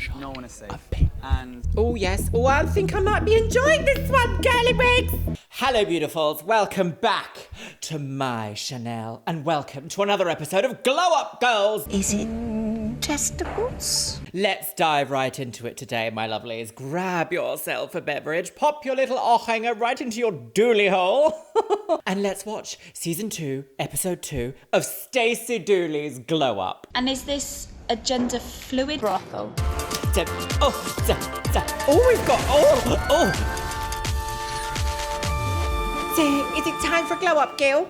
shot. No one is safe. And oh yes, oh I think I might be enjoying this one, girly wigs. Hello beautifuls, welcome back to my Chanel and welcome to another episode of Glow Up Girls. Is it testicles? Let's dive right into it today, my lovelies. Grab yourself a beverage, pop your little hanger right into your Dooley hole, and let's watch season 2, episode 2 of Stacey Dooley's Glow Up. And is this a gender fluid brothel? We've got, So, is it time for Glow Up, Gil?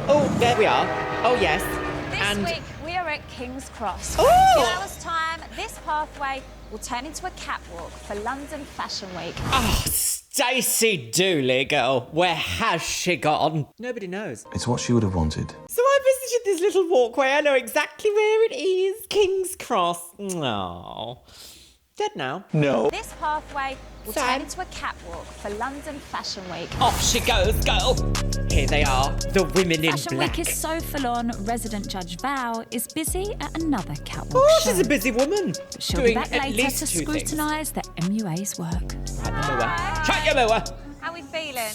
Oh, there we are. Oh, yes. This week, we are at King's Cross. Oh! In 2 hours' time, this pathway will turn into a catwalk for London Fashion Week. Oh, Stacey Dooley, girl. Where has she gone? Nobody knows. It's what she would have wanted. So I visited this little walkway. I know exactly where it is. King's Cross. No. Dead now. No. This pathway will Sam? turn into a catwalk for London Fashion Week. Off she goes, girl. Here they are, the women in Fashion black. Week is so full on, resident judge Val is busy at another catwalk Oh, show. she's a busy woman. But she'll doing be back at later least to 2 things. scrutinise the MUA's work. Right, the mower. Shut your mower. How are we feeling?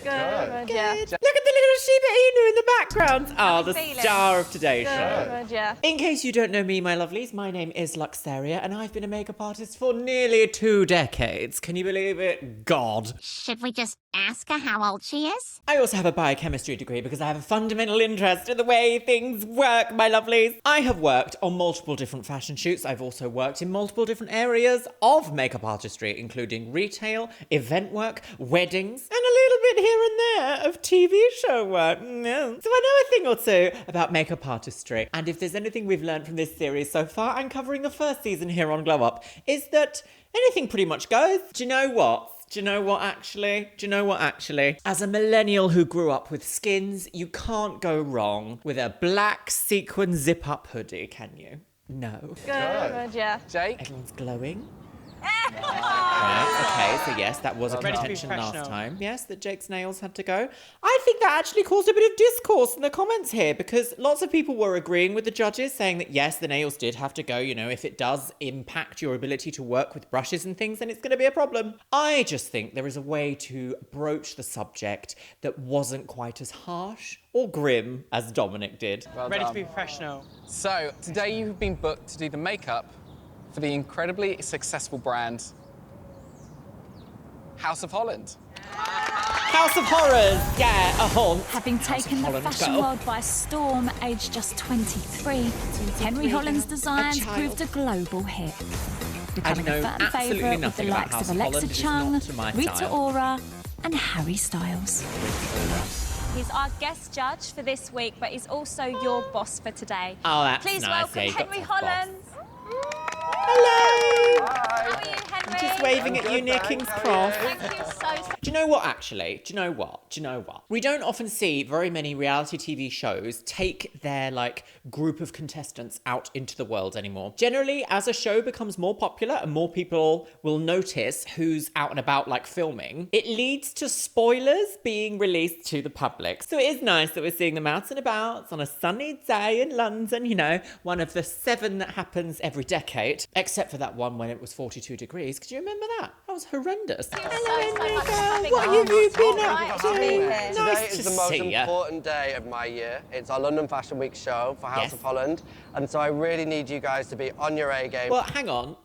Good. Look at the little Shiba Inu in the background. Oh, the feeling? star of today's show. Good, yeah. In case you don't know me, my lovelies, my name is Luxeria, and I've been a makeup artist for nearly 2 decades. Can you believe it? God. Should we just ask her how old she is? I also have a biochemistry degree because I have a fundamental interest in the way things work, my lovelies. I have worked on multiple different fashion shoots. I've also worked in multiple different areas of makeup artistry, including retail, event work, weddings, and a little bit here and there of TV show work. So I know a thing or two about makeup artistry. And if there's anything we've learned from this series so far, and covering the first season here on Glow Up, is that anything pretty much goes. Do you know what? Do you know what actually? As a millennial who grew up with skins, you can't go wrong with a black sequin zip-up hoodie, can you? No. Good, yeah. Jake? Everyone's glowing. Right, okay, so yes, that was a Ready to be contention last professional. time. Yes, that Jake's nails had to go. I think that actually caused a bit of discourse in the comments here because lots of people were agreeing with the judges, saying that yes, the nails did have to go. You know, if it does impact your ability to work with brushes and things, then it's going to be a problem. I just think there is a way to broach the subject that wasn't quite as harsh or grim as Dominic did. Well Ready to be professional. So, today you've been booked to do the makeup for the incredibly successful brand House of Holland. House of Horrors, yeah, Having taken the Holland, fashion girl. world by storm, aged just 23, Henry Holland's designs child. proved a global hit. Becoming know a fan absolutely favourite with the nothing about likes House of of Holland. Alexa It is Chung, not to my Rita style. Ora, and Harry Styles. He's our guest judge for this week, but he's also your boss for today. Oh, that's Please nice. welcome Yeah, you got Henry to have boss. Holland. Hello! How are you, Henry? Just waving at you near King's Cross. Thank you so Do you know what, actually? Do you know what? We don't often see very many reality TV shows take their, group of contestants out into the world anymore. Generally, as a show becomes more popular and more people will notice who's out and about, filming, it leads to spoilers being released to the public. So it is nice that we're seeing them out and about on a sunny day in London, one of the 7 that happens every decade, except for that one when it was 42 degrees. Could you remember that? That was horrendous. Hello, What have you been up to? Today Nice is to the most see ya. important day of my year. It's our London Fashion Week show for House Yes. of Holland. And so I really need you guys to be on your A game. Well, hang on.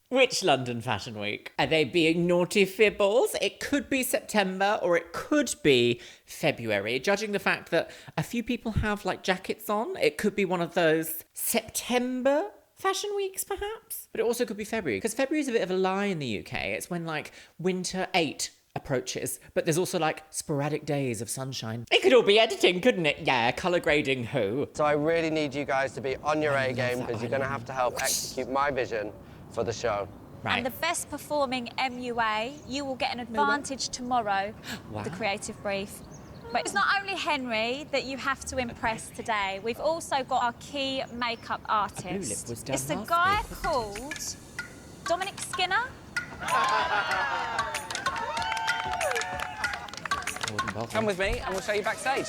Which London Fashion Week? Are they being naughty fibbles? It could be September or it could be February. Judging the fact that a few people have jackets on, it could be one of those September fashion weeks perhaps. But it also could be February because February is a bit of a lie in the UK. It's when winter 8 approaches, but there's also sporadic days of sunshine. It could all be editing, couldn't it? Yeah, colour grading who? So I really need you guys to be on your A game that because you're going to have to help execute my vision for the show. Right. And the best performing MUA, you will get an advantage tomorrow Wow. with the creative brief. But it's not only Henry that you have to impress today. We've also got our key makeup artist. lip was done It's the last guy week, called Dominic Skinner. Come with me and we'll show you backstage.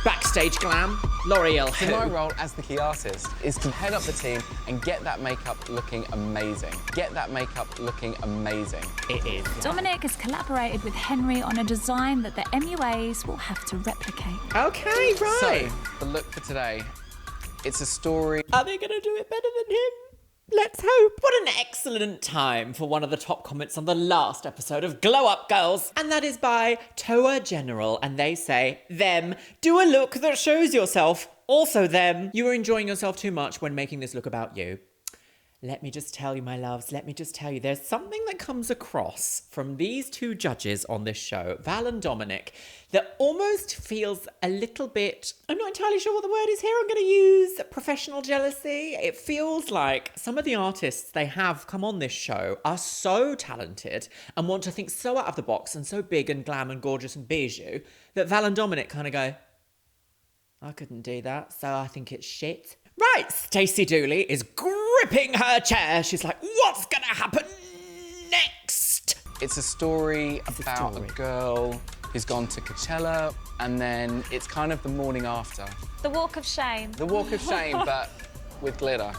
Backstage glam. L'Oreal So my role as the key artist is to head up the team and get that makeup looking amazing. Get that makeup looking amazing. It is. Dominic has collaborated with Henry on a design that the MUAs will have to replicate. Okay, right. So, the look for today, it's a story. Are they going to do it better than him? Let's hope. What an excellent time for one of the top comments on the last episode of Glow Up Girls. And that is by Toa General. And they say, them, do a look that shows yourself. Also them, you were enjoying yourself too much when making this look about you. Let me just tell you, my loves, let me just tell you, there's something that comes across from these two judges on this show, Val and Dominic, that almost feels a little bit, I'm not entirely sure what the word is here, I'm going to use professional jealousy. It feels like some of the artists they have come on this show are so talented and want to think so out of the box and so big and glam and gorgeous and bijou that Val and Dominic kind of go, I couldn't do that, so I think it's shit. Right, Stacey Dooley is gripping her chair. She's like, what's gonna happen next? It's a story about a girl who's gone to Coachella, and then it's kind of the morning after. The walk of shame. The walk of shame, but with glitter.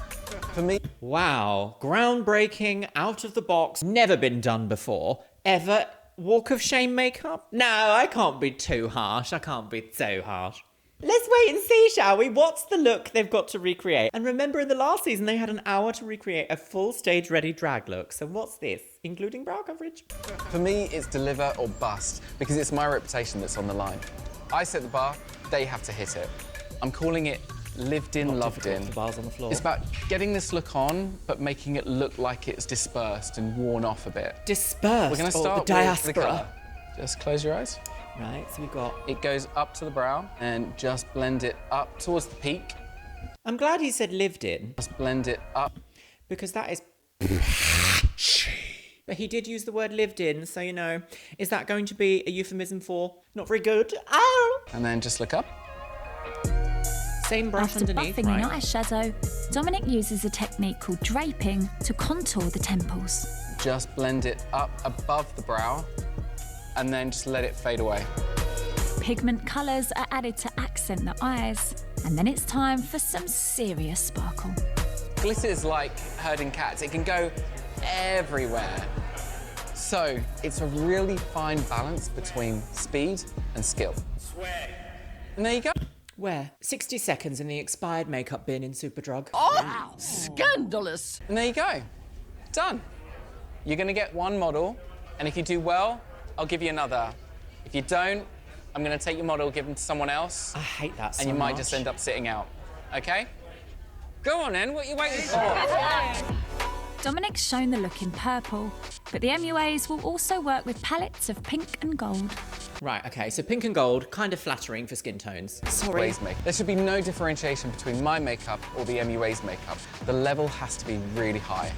For me, Wow, groundbreaking, out of the box, never been done before. Ever walk of shame makeup? No, I can't be too harsh. I can't be so harsh. Let's wait and see, shall we? What's the look they've got to recreate? And remember, in the last season, they had an hour to recreate a full stage-ready drag look. So what's this? Including brow coverage? For me, it's deliver or bust, because it's my reputation that's on the line. I set the bar, they have to hit it. I'm calling it lived in, loved in. The bars on the floor. It's about getting this look on, but making it look like it's dispersed and worn off a bit. Dispersed. We're going to the start with the diaspora. colour. Just close your eyes. Right, so we've got... It goes up to the brow and just blend it up towards the peak. I'm glad he said lived in, Just blend it up. because that is... But he did use the word lived in, so, you know, is that going to be a euphemism for not very good? Ow! And then just look up. Same brush After underneath, buffing in right? eyeshadow, Dominic uses a technique called draping to contour the temples. Just blend it up above the brow and then just let it fade away. Pigment colours are added to accent the eyes, and then it's time for some serious sparkle. Glitter is like herding cats. It can go everywhere. So it's a really fine balance between speed and skill. And there you go. Where? 60 seconds in the expired makeup bin in Superdrug. Oh, scandalous. And there you go. Done. You're going to get one model, and if you do well, I'll give you another. If you don't, I'm going to take your model, give them to someone else, I hate that so and you might much. just end up sitting out. Okay? Go on then, what are you waiting for? Dominic's shown the look in purple, but the MUAs will also work with palettes of pink and gold. Right, okay, so pink and gold, kind of flattering for skin tones. Sorry. MUA's makeup. There should be no differentiation between my makeup or the MUA's makeup. The level has to be really high.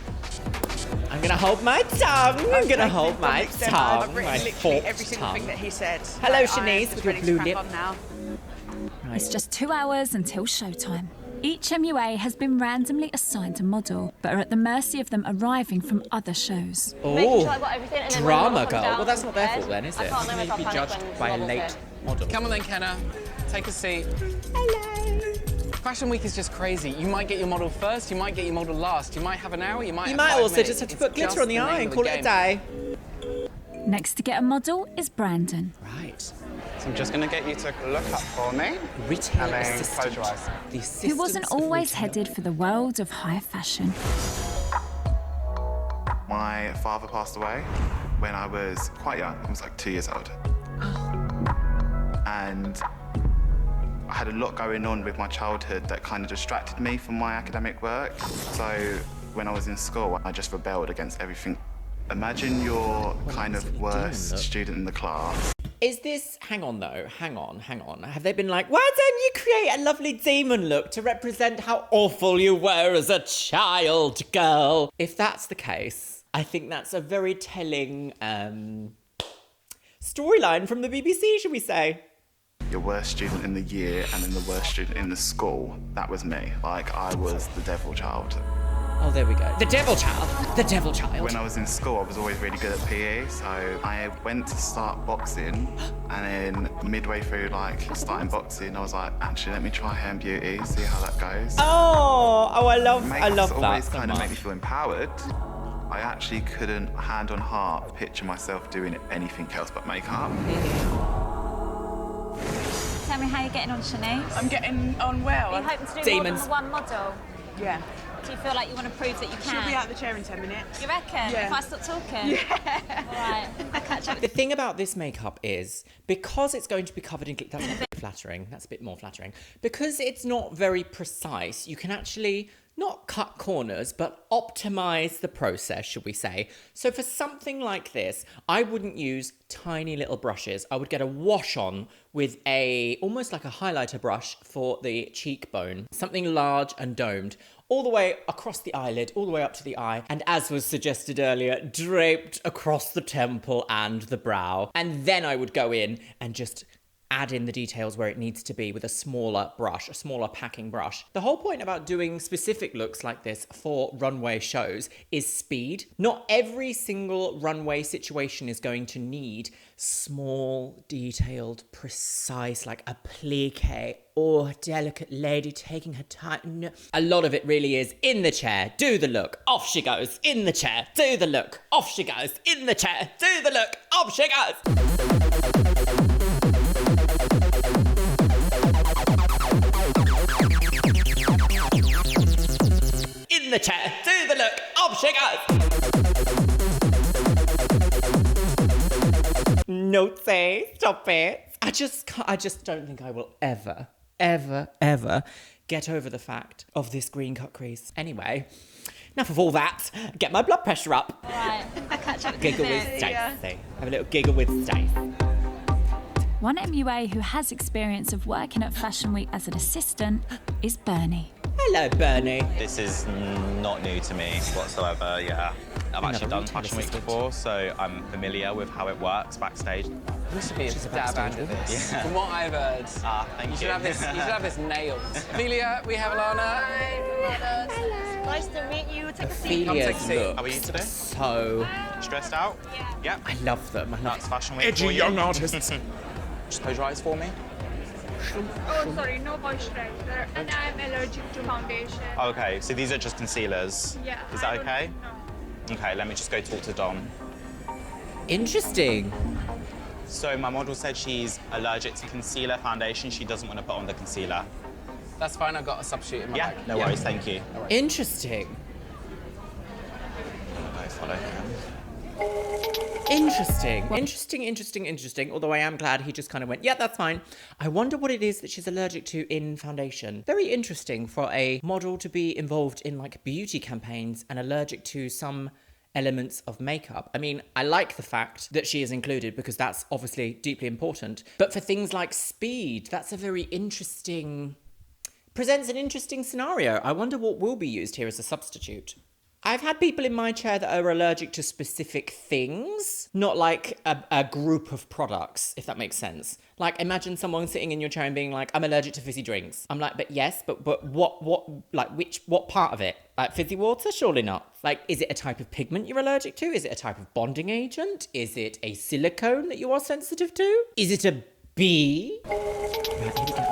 I'm gonna hold my tongue. I'm gonna hold my tongue. I've written My literally forked every single thing tongue. that he said. Hello, I am Shanice, just with your ready to blue crack lip. on now. It's just 2 hours until showtime. Each MUA has been randomly assigned a model, but are at the mercy of them arriving from other shows. Oh, sure I've got everything, and then when drama the model comes girl. down Well, that's not their from fault then, is bed, it? I can't know They need to be myself panic judged when by a model's late here. model. Come on then, Kenna. Take a seat. Fashion Week is just crazy. You might get your model first, you might get your model last. You might have an hour, you might You have might 5 also minutes. just have to It's put glitter just on the name eye of and the call it a game. day. Next to get a model is Brandon. Right. So I'm just going to get you to look up for me. Retail And then assistant. close your eyes. The Who wasn't assistants of always retail. headed for the world of high fashion. My father passed away when I was quite young. I was like 2 years old. And I had a lot going on with my childhood that kind of distracted me from my academic work. So when I was in school, I just rebelled against everything. Imagine you're kind is it of you worst doing, student in the class. Is this, hang on though, hang on. Have they been like, why don't you create a lovely demon look to represent how awful you were as a child, girl? If that's the case, I think that's a very telling storyline from the BBC, should we say? Your worst student in the year and then the worst student in the school. That was me. Like, I was the devil child. Oh, there we go. The devil child. The devil child. When I was in school, I was always really good at PE, so I went to start boxing, and then midway through, like, starting boxing, I was like, actually, let me try hair and beauty, see how that goes. Oh, I love Makeup's that always so kind of much. made me feel empowered. I actually couldn't, hand on heart, picture myself doing anything else but makeup. Tell me how you're getting on, Shanice. I'm getting on well. Are you hoping to do Demons. more than one model? Yeah. Do you feel like you want to prove that you can? She'll be out the chair in 10 minutes. You reckon? Yeah. If I stop talking? Yeah. All right. I'll catch up. The thing about this makeup is, because it's going to be covered in glitter, that's a bit flattering, that's a bit more flattering. Because it's not very precise, you can actually not cut corners, but optimize the process, should we say. So for something like this, I wouldn't use tiny little brushes. I would get a wash on with almost like a highlighter brush for the cheekbone, something large and domed, all the way across the eyelid, all the way up to the eye, and as was suggested earlier, draped across the temple and the brow. And then I would go in and just add in the details where it needs to be with a smaller brush, a smaller packing brush. The whole point about doing specific looks like this for runway shows is speed. Not every single runway situation is going to need small, detailed, precise, like applique or delicate lady taking her time. No. A lot of it really is in the chair, do the look, off she goes, in the chair, do the look, off she goes, in the chair, do the look, off she goes. In the chair, do the look, off she goes. No, say, stop it. I just don't think I will ever get over the fact of this green cut crease. Anyway, enough of all that. Get my blood pressure up. All right. I'll catch up with you Giggle in a with bit. Stacey. Have a little giggle with Stacey. One MUA who has experience of working at Fashion Week as an assistant is Bernie. Hello, Bernie. This is not new to me whatsoever, yeah. I've actually done retail Fashion Week assistant. before, so I'm familiar with how it works backstage. You should be a She's a dab backstage hand at woman. this. Yeah. From what I've heard, Thank you. you should have this nailed. Amelia, we have Alana. Hello. Nice to meet you. Take a seat. Come take a Ophelia's seat. looks How are you today? so... Stressed out? Yeah. I love them. I love That's Fashion Week Edgy for you. young artists. Just close your eyes for me. Oh, sorry, no moisturizer. And I'm allergic to foundation. Okay, so these are just concealers. Yeah. Is that okay? Okay, let me just go talk to Dom. Interesting. So my model said she's allergic to concealer foundation. She doesn't want to put on the concealer. That's fine, I've got a substitute in my Yeah, bag. no worries, thank you. Interesting. I follow him. Interesting. Although I am glad he just kind of went, yeah, that's fine. I wonder what it is that she's allergic to in foundation. Very interesting for a model to be involved in like beauty campaigns and allergic to some elements of makeup. I mean, I like the fact that she is included because that's obviously deeply important. But for things like speed, that's a very interesting... presents an interesting scenario. I wonder what will be used here as a substitute. I've had people in my chair that are allergic to specific things, not like a group of products, if that makes sense. Like, imagine someone sitting in your chair and being like, I'm allergic to fizzy drinks. I'm like, but yes, but what part of it? Like fizzy water? Surely not. Like, is it a type of pigment you're allergic to? Is it a type of bonding agent? Is it a silicone that you are sensitive to? Is it a bee? Right, here we go.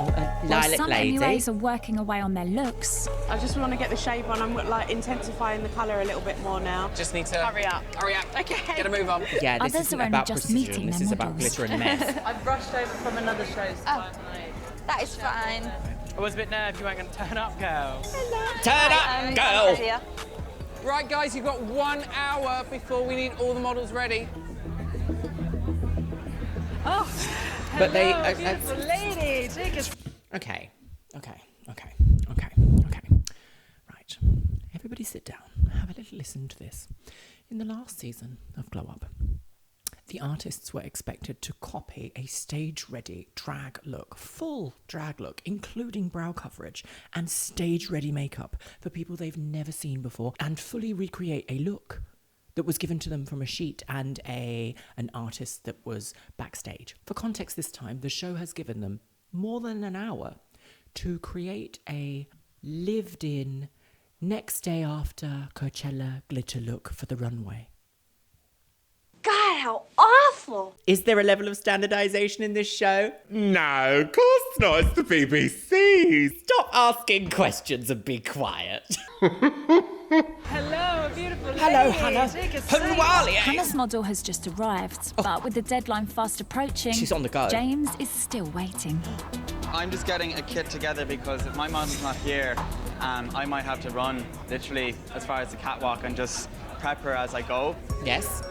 While Lilac some lady. MUAs are working away on their looks, I just want to get the shape on. I'm like intensifying the colour a little bit more now. Just need to... Hurry up. Hurry up. Okay. Get a move on. Yeah, this Others isn't are only about just precision. meeting This their is about models. glitter and mess. I've brushed over from another show, so That is fine. I was a bit nervous you weren't going to turn up, girl. Turn up, girl! Right, guys, you've got 1 hour before we need all the models ready. But they... beautiful lady. Take it. Okay. Right. Everybody sit down. Have a little listen to this. In the last season of Glow Up, the artists were expected to copy a stage-ready drag look, full drag look, including brow coverage and stage-ready makeup for people they've never seen before, and fully recreate a look that was given to them from a sheet and an artist that was backstage. For context this time, the show has given them more than an hour to create a lived-in, Next day after Coachella glitter look for the runway. God, how awful! Is there a level of standardization in this show? No, of course not. It's the BBC. Stop asking questions and be quiet. Hello, beautiful lady. Hello, Hannah. Hannah's model has just arrived, but with the deadline fast approaching, She's on the go. James is still waiting. I'm just getting a kit together because if my model's not here, I might have to run literally as far as the catwalk and just prep her as I go. Yes.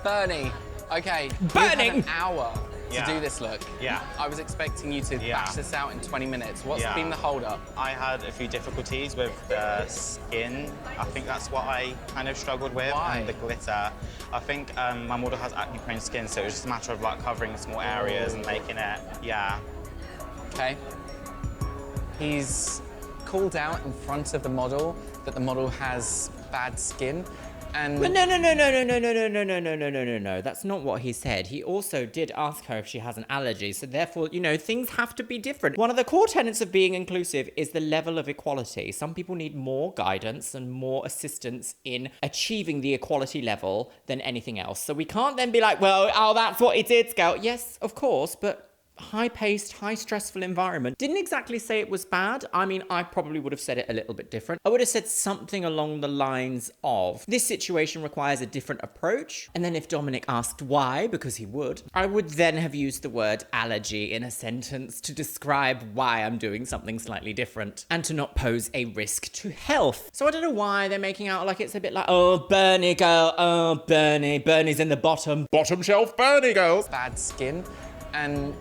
Bernie, okay. Burning! You have an hour to Yeah. do this look. Yeah. I was expecting you to bash this out in 20 minutes. What's Yeah. been the hold-up? I had a few difficulties with the skin. I think that's what I kind of struggled with. Why? And the glitter. I think my model has acne-prone skin, so it was just a matter of like covering small areas and making it, yeah. Okay. He's called out in front of the model that the model has bad skin. And No. That's not what he said. He also did ask her if she has an allergy. So therefore, things have to be different. One of the core tenets of being inclusive is the level of equality. Some people need more guidance and more assistance in achieving the equality level than anything else. So we can't then be like, well, that's what he did, Scout. Yes, of course, but high-paced, high-stressful environment. Didn't exactly say it was bad. I mean, I probably would have said it a little bit different. I would have said something along the lines of, this situation requires a different approach. And then if Dominic asked why, because he would, I would then have used the word allergy in a sentence to describe why I'm doing something slightly different and to not pose a risk to health. So I don't know why they're making out like it's a bit like, oh, Bernie girl, oh, Bernie. Bernie's in the bottom shelf Bernie girls. bad skin. And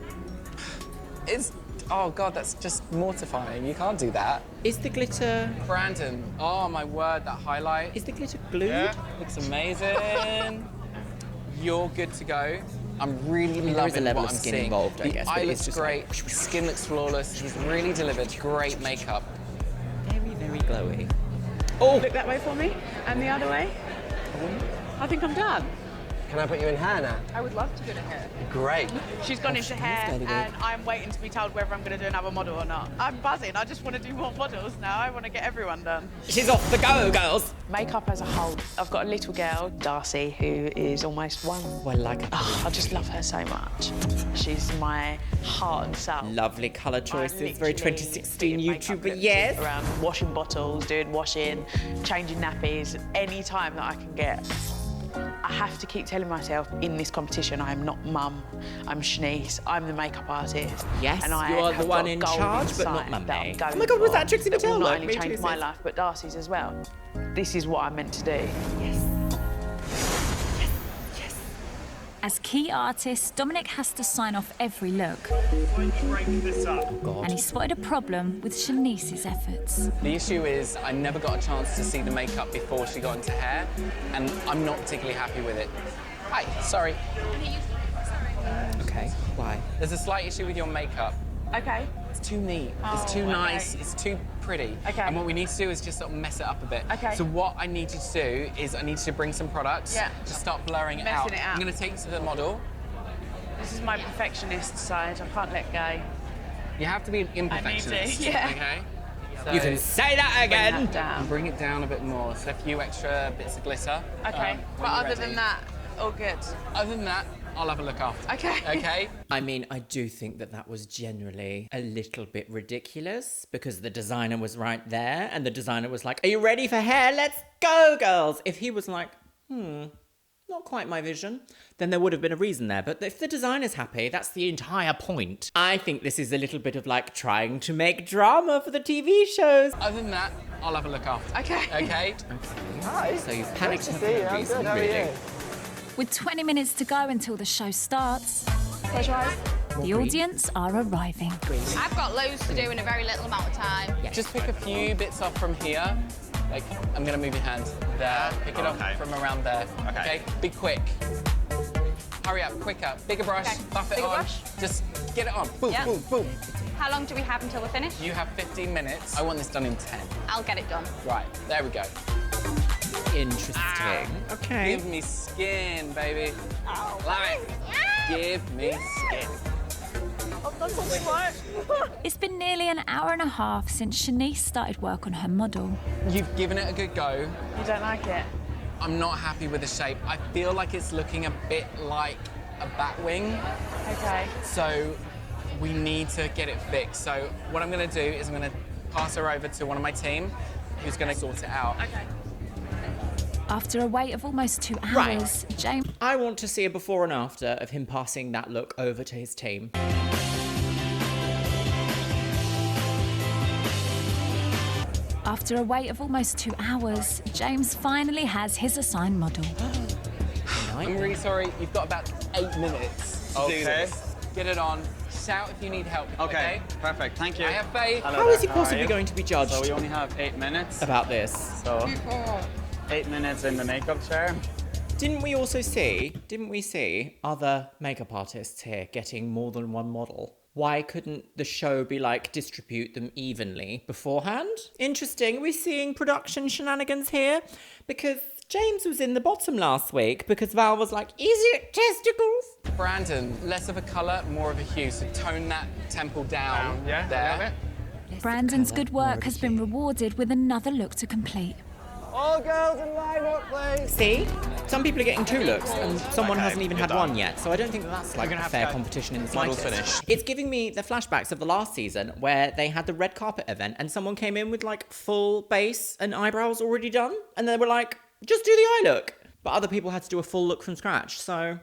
oh God, that's just mortifying. You can't do that. Is the glitter... Brandon, oh my word, that highlight. Is the glitter glued? Yeah. Looks amazing. You're good to go. I'm really there loving is a level what of I'm skin seeing. involved, I The guess, but eye it's looks just great, like- skin looks flawless. He's really delivered great makeup. Very, very glowy. Look that way for me, and the other way. I think I'm done. Can I put you in hair now? I would love to do the hair. Great. She's gone into hair, and I'm waiting to be told whether I'm going to do another model or not. I'm buzzing. I just want to do more models now. I want to get everyone done. She's off the go, girls. Makeup as a whole. I've got a little girl, Darcy, who is almost one. Well, like a I just love her so much. She's my heart and soul. lovely colour choices. Very Literally 2016 makeup YouTuber, looks yes. Around washing bottles, doing washing, changing nappies, any time that I can get. I have to keep telling myself in this competition I am not mum, I'm Shanice, I'm the makeup artist. Yes, and I you are have the one got in gold charge, but not inside Mum that I'm May. going Oh my God, was for that Trixie that will Mattel not look? only Me change too, my sis. life, but Darcy's as well. This is what I'm meant to do. Yes. As key artist, Dominic has to sign off every look. And he spotted a problem with Shanice's efforts. The issue is I never got a chance to see the makeup before she got into hair, and I'm not particularly happy with it. Hi, sorry. Okay, why? There's a slight issue with your makeup. Okay. It's too neat, it's too nice, it's too pretty. Okay. And what we need to do is just sort of mess it up a bit. Okay. So what I need you to do is I need you to bring some products to start blurring it out. Messing it out. I'm going to take you to the model. This is my perfectionist side. I can't let go. You have to be an I need imperfectionist. to, yeah. Okay? So You can say that Bring again. that down. bring it down a bit more. So a few extra bits of glitter. Okay. when But you're other ready. than that, all good. Other than that, I'll have a look after. Okay. Okay? I mean, I do think that was generally a little bit ridiculous because the designer was right there and the designer was like, are you ready for hair? Let's go, girls. If he was like, not quite my vision, then there would have been a reason there. But if the designer's happy, that's the entire point. I think this is a little bit of like trying to make drama for the TV shows. Other than that, I'll have a look after. Okay. Okay? Hi. So you've panicked Nice to for see you. no I'm reason, good. How are really. you? With 20 minutes to go until the show starts, Close your eyes. the audience are arriving. I've got loads to do in a very little amount of time. Just pick a few bits off from here. Like, I'm gonna move your hand there. Pick it Okay. up from around there. Okay. Be quick. Hurry up, quicker. Bigger brush, Okay. buff it Bigger on. brush? Just get it on. Boom, Yeah. boom, boom. How long do we have until we're finished? You have 15 minutes. I want this done in 10. I'll get it done. Right, there we go. Interesting. Okay. Give me skin, baby. Love it. Give me skin. It's been nearly an hour and a half since Shanice started work on her model. You've given it a good go. You don't like it? I'm not happy with the shape. I feel like it's looking a bit like a bat wing. Okay. So we need to get it fixed. So what I'm going to do is I'm going to pass her over to one of my team who's going to sort it out. Okay. After a wait of almost 2 hours, Right. James... I want to see a before and after of him passing that look over to his team. After a wait of almost 2 hours, James finally has his assigned model. I'm really sorry. You've got about 8 minutes to do this. Get it on. Shout if you need help. Okay, perfect. Thank you. I have faith. How is he possibly going to be judged So we only have 8 minutes. about this? So 8 minutes in the makeup chair. Didn't we see other makeup artists here getting more than one model? Why couldn't the show be like, distribute them evenly beforehand? Interesting, we're seeing production shenanigans here, because James was in the bottom last week because Val was like, is it testicles? Brandon, less of a colour, more of a hue. So tone that temple down there. Brandon's good work has been rewarded with another look to complete. All girls in line up, please. See? Some people are getting 2 looks and someone hasn't even had one yet. So I don't think that's like a fair competition in the Model's slightest. finished. It's giving me the flashbacks of the last season where they had the red carpet event and someone came in with like full base and eyebrows already done. And they were like, just do the eye look. But other people had to do a full look from scratch. So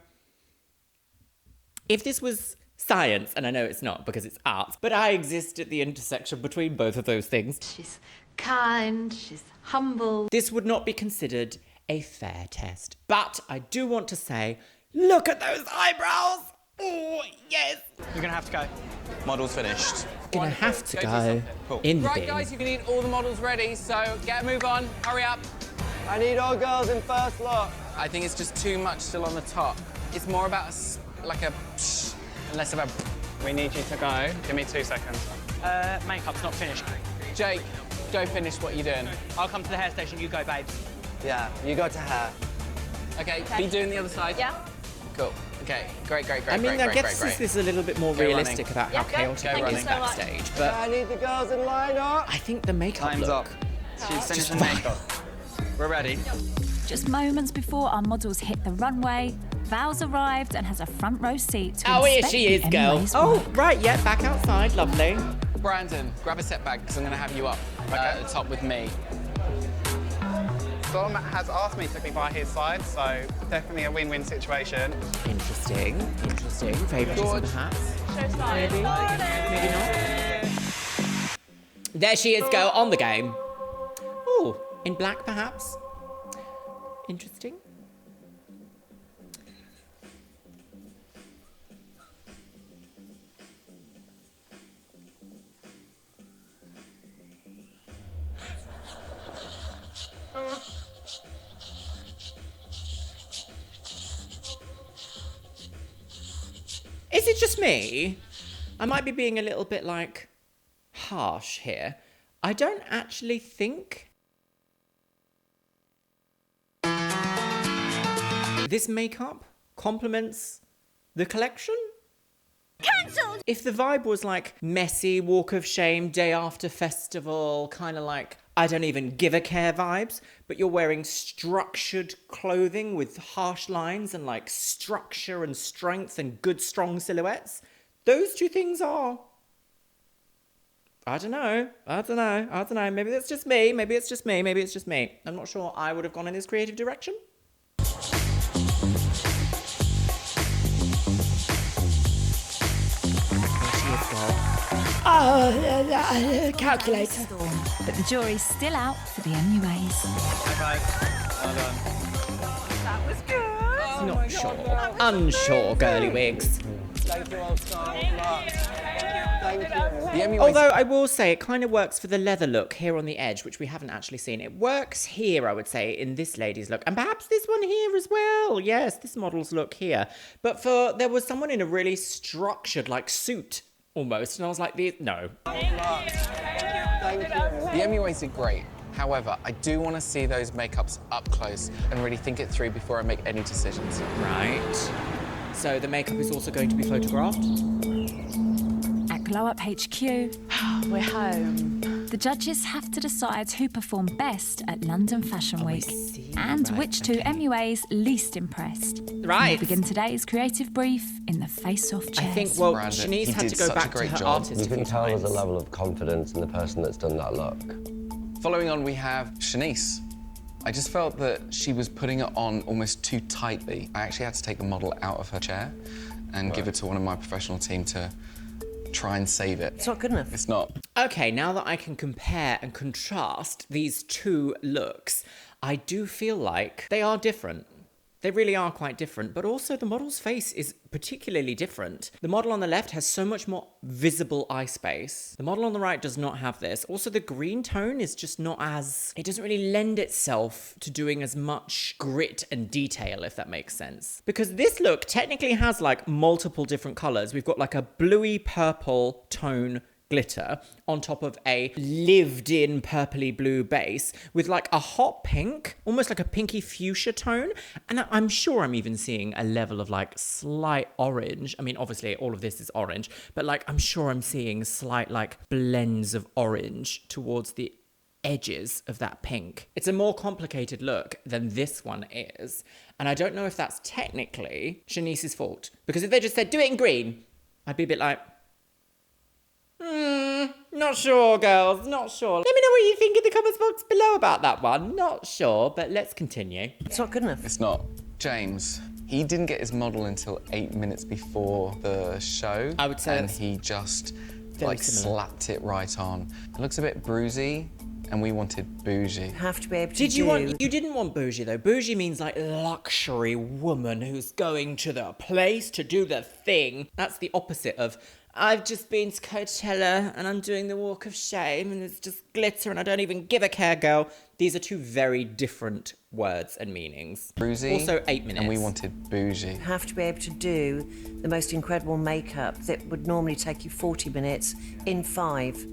if this was science, and I know it's not because it's art, but I exist at the intersection between both of those things. She's kind, she's humble. This would not be considered a fair test. But I do want to say, look at those eyebrows. Oh, yes. You're gonna have to go. Model's finished. Gonna have to Go do go something. in the Right, bin. guys, you need all the models ready, so get a move on. Hurry up. I need all girls in first look. I think it's just too much still on the top. It's more about like a psh, and less of a. We need you to go. Give me 2 seconds. Makeup's not finished. Jake, go finish what you're doing. I'll come to the hair station, you go, babes. Yeah, you go to hair. Okay, be doing the other side. Yeah. Cool. Okay, great. I mean, I guess this is a little bit more Go realistic running. about how chaotic it is backstage, but I need the girls in line up. I think the makeup Time's look... up. She's finishing makeup. We're ready. Just moments before our models hit the runway, Val's arrived and has a front row seat to Oh, here inspect she is, the girl. MUAs Oh, work. right, yeah, back outside, lovely. Brandon, grab a set bag because I'm going to have you up at the top with me. Dom has asked me to be by his side, so definitely a win-win situation. Interesting. Favouritism, perhaps. Maybe not. There she is, girl, on the game. Oh, in black, perhaps. Interesting. Is it just me? I might be being a little bit, like, harsh here. I don't actually think this makeup complements the collection. Cancelled! If the vibe was like messy, walk of shame, day after festival, kind of like I don't even give a care vibes, but you're wearing structured clothing with harsh lines and like structure and strength and good strong silhouettes, those two things are... I don't know. Maybe that's just me. Maybe it's just me. I'm not sure I would have gone in this creative direction. Calculator. But the jury's still out for the MUAs. Okay. Well done. That was good. Not sure. Unsure, girly wigs. Thank you, old star. Thank you. Although I will say it kind of works for the leather look here on the edge, which we haven't actually seen. It works here, I would say, in this lady's look. And perhaps this one here as well. Yes, this model's look here. But there was someone in a really structured, like, suit almost. And I was like, no. Thank you. The MUAs did great. However, I do want to see those makeups up close and really think it through before I make any decisions. Right. So the makeup is also going to be photographed? Glow Up HQ, we're home. the judges have to decide who performed best at London Fashion Week and which two MUAs least impressed. Right. We'll begin today's creative brief in the face-off chairs. I think, well, Brandon, Shanice he had did to go such a back to great her job. artist You a few can tell there's a times. level of confidence in the person that's done that look. Following on, we have Shanice. I just felt that she was putting it on almost too tightly. I actually had to take the model out of her chair and give it to one of my professional team to try and save it. It's not good enough. It's not. Okay, now that I can compare and contrast these two looks, I do feel like they are different. They really are quite different, but also the model's face is particularly different. The model on the left has so much more visible eye space. The model on the right does not have this. Also, the green tone is just not as... It doesn't really lend itself to doing as much grit and detail, if that makes sense. Because this look technically has like multiple different colors. We've got like a bluey purple tone glitter on top of a lived-in purpley blue base with like a hot pink, almost like a pinky fuchsia tone. And I'm sure I'm even seeing a level of like slight orange. I mean, obviously all of this is orange, but like I'm sure I'm seeing slight like blends of orange towards the edges of that pink. It's a more complicated look than this one is. And I don't know if that's technically Shanice's fault. Because if they just said, do it in green, I'd be a bit like, not sure, girls, not sure. Let me know what you think in the comments box below about that one. Not sure, but let's continue. It's not good enough. It's not. James, he didn't get his model until 8 minutes before the show. I would say and that's he just very like similar. slapped it right on. It looks a bit bruisey, and we wanted bougie. You have to be able to Did you do... want... You didn't want bougie, though. Bougie means, like, luxury woman who's going to the place to do the thing. That's the opposite of, I've just been to Coachella and I'm doing the walk of shame and it's just glitter and I don't even give a care, girl. These are two very different words and meanings. Bruisey. Also 8 minutes. And we wanted bougie. You have to be able to do the most incredible makeup that would normally take you 40 minutes in 5.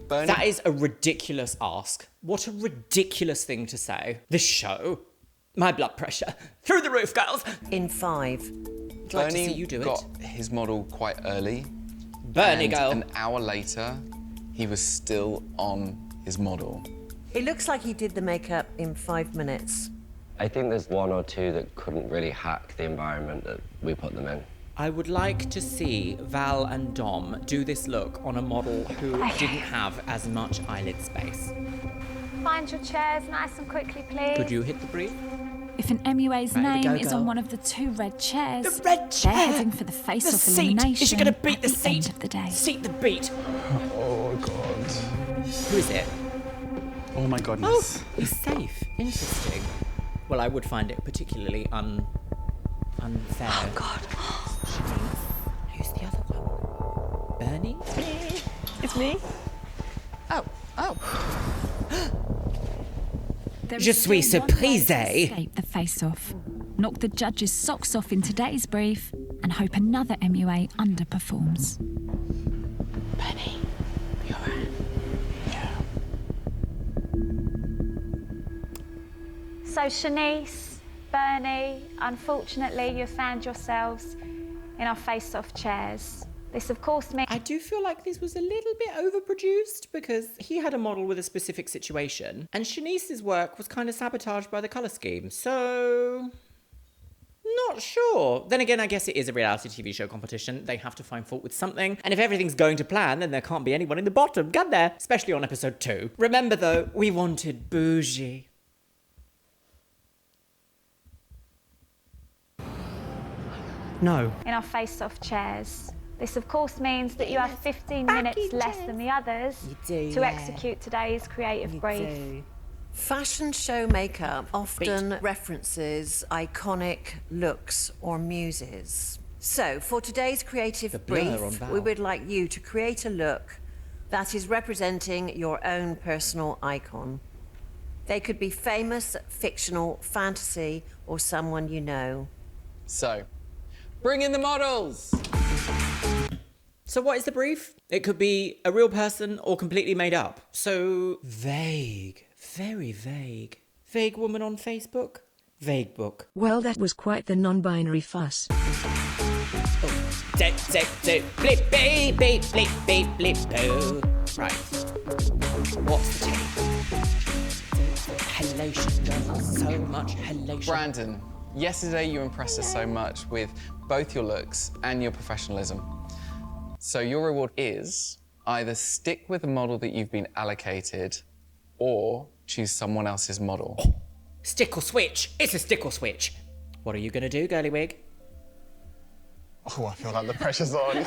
Bernie. That is a ridiculous ask. What a ridiculous thing to say. This show, my blood pressure, through the roof, girls. In 5. I'd like to see you do it. got his model quite early. Bernie, and girl. An hour later, he was still on his model. It looks like he did the makeup in 5 minutes. I think there's one or two that couldn't really hack the environment that we put them in. I would like to see Val and Dom do this look on a model who didn't have as much eyelid space. Find your chairs nice and quickly, please. Could you hit the brief? If an MUA's Right, here we name go, is girl. on one of the two red chairs, The red chair! they're heading for the face-off The seat! elimination Is she going to beat at the the seat? end of the day. Seat the beat! Oh, God. Who is it? Oh, my Oh, goodness. he's safe. Interesting. Well, I would find it particularly unfair. Oh, God. Who's the other one? Bernie? It's me. Oh. There Je is suis still one way to surprise. escape the face-off. Knock the judges' socks off in today's brief and hope another MUA underperforms. Benny, you're right. So Shanice, Bernie, unfortunately you found yourselves in our face-off chairs. This of course means... I do feel like this was a little bit overproduced because he had a model with a specific situation and Shanice's work was kind of sabotaged by the colour scheme, so... Not sure. Then again, I guess it is a reality TV show competition. They have to find fault with something. And if everything's going to plan, then there can't be anyone in the bottom, can there? Especially on episode 2. Remember though, we wanted bougie. No. in our face-off chairs. This of course means that you have 15 minutes less than the others to execute today's creative brief. Fashion show makeup often references iconic looks or muses. So, for today's creative blur brief, on Val. we would like you to create a look that is representing your own personal icon. They could be famous, fictional, fantasy, or someone you know. So, bring in the models! So what is the brief? It could be a real person or completely made up. So vague, very vague. Vague woman on Facebook? Vague book. Well, that was quite the non-binary fuss. Oh. Blip, beep, beep, blip, beep, blip, boo. Right. What's the tea? Hellation, girls. So much hellation. Brandon, yesterday you impressed us so much with both your looks and your professionalism. So your reward is either stick with the model that you've been allocated or choose someone else's model. Oh, stick or switch. It's a stick or switch. What are you going to do, girly wig? Oh, I feel like the pressure's on.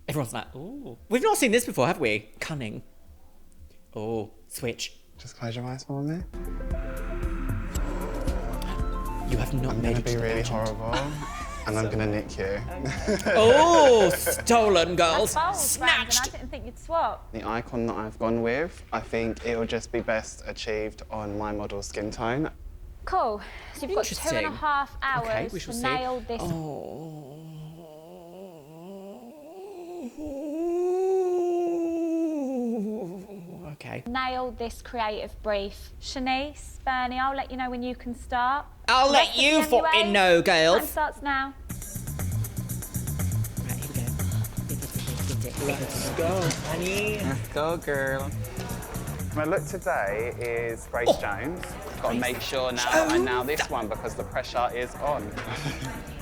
Everyone's like, ooh. We've not seen this before, have we? Cunning. Oh, switch. Just close your eyes for me. You have not made it to be the really pageant. horrible, and I'm gonna nick you. Oh, stolen, girls. That's bold, Brandon. Snatched. I didn't think you'd swap. The icon that I've gone with, I think it will just be best achieved on my model's skin tone. Cool. So you've got 2.5 hours Okay, we shall to see. nail this. Okay. Nail this creative brief. Shanice, Bernie, I'll let you know when you can start. I'll let Rest of you the fucking MUAs, know, girls. Time starts now. Right, here we go. Let's go, honey. Let's go, girl. My look today is Grace Jones. Got to make sure now I nail this one because the pressure is on.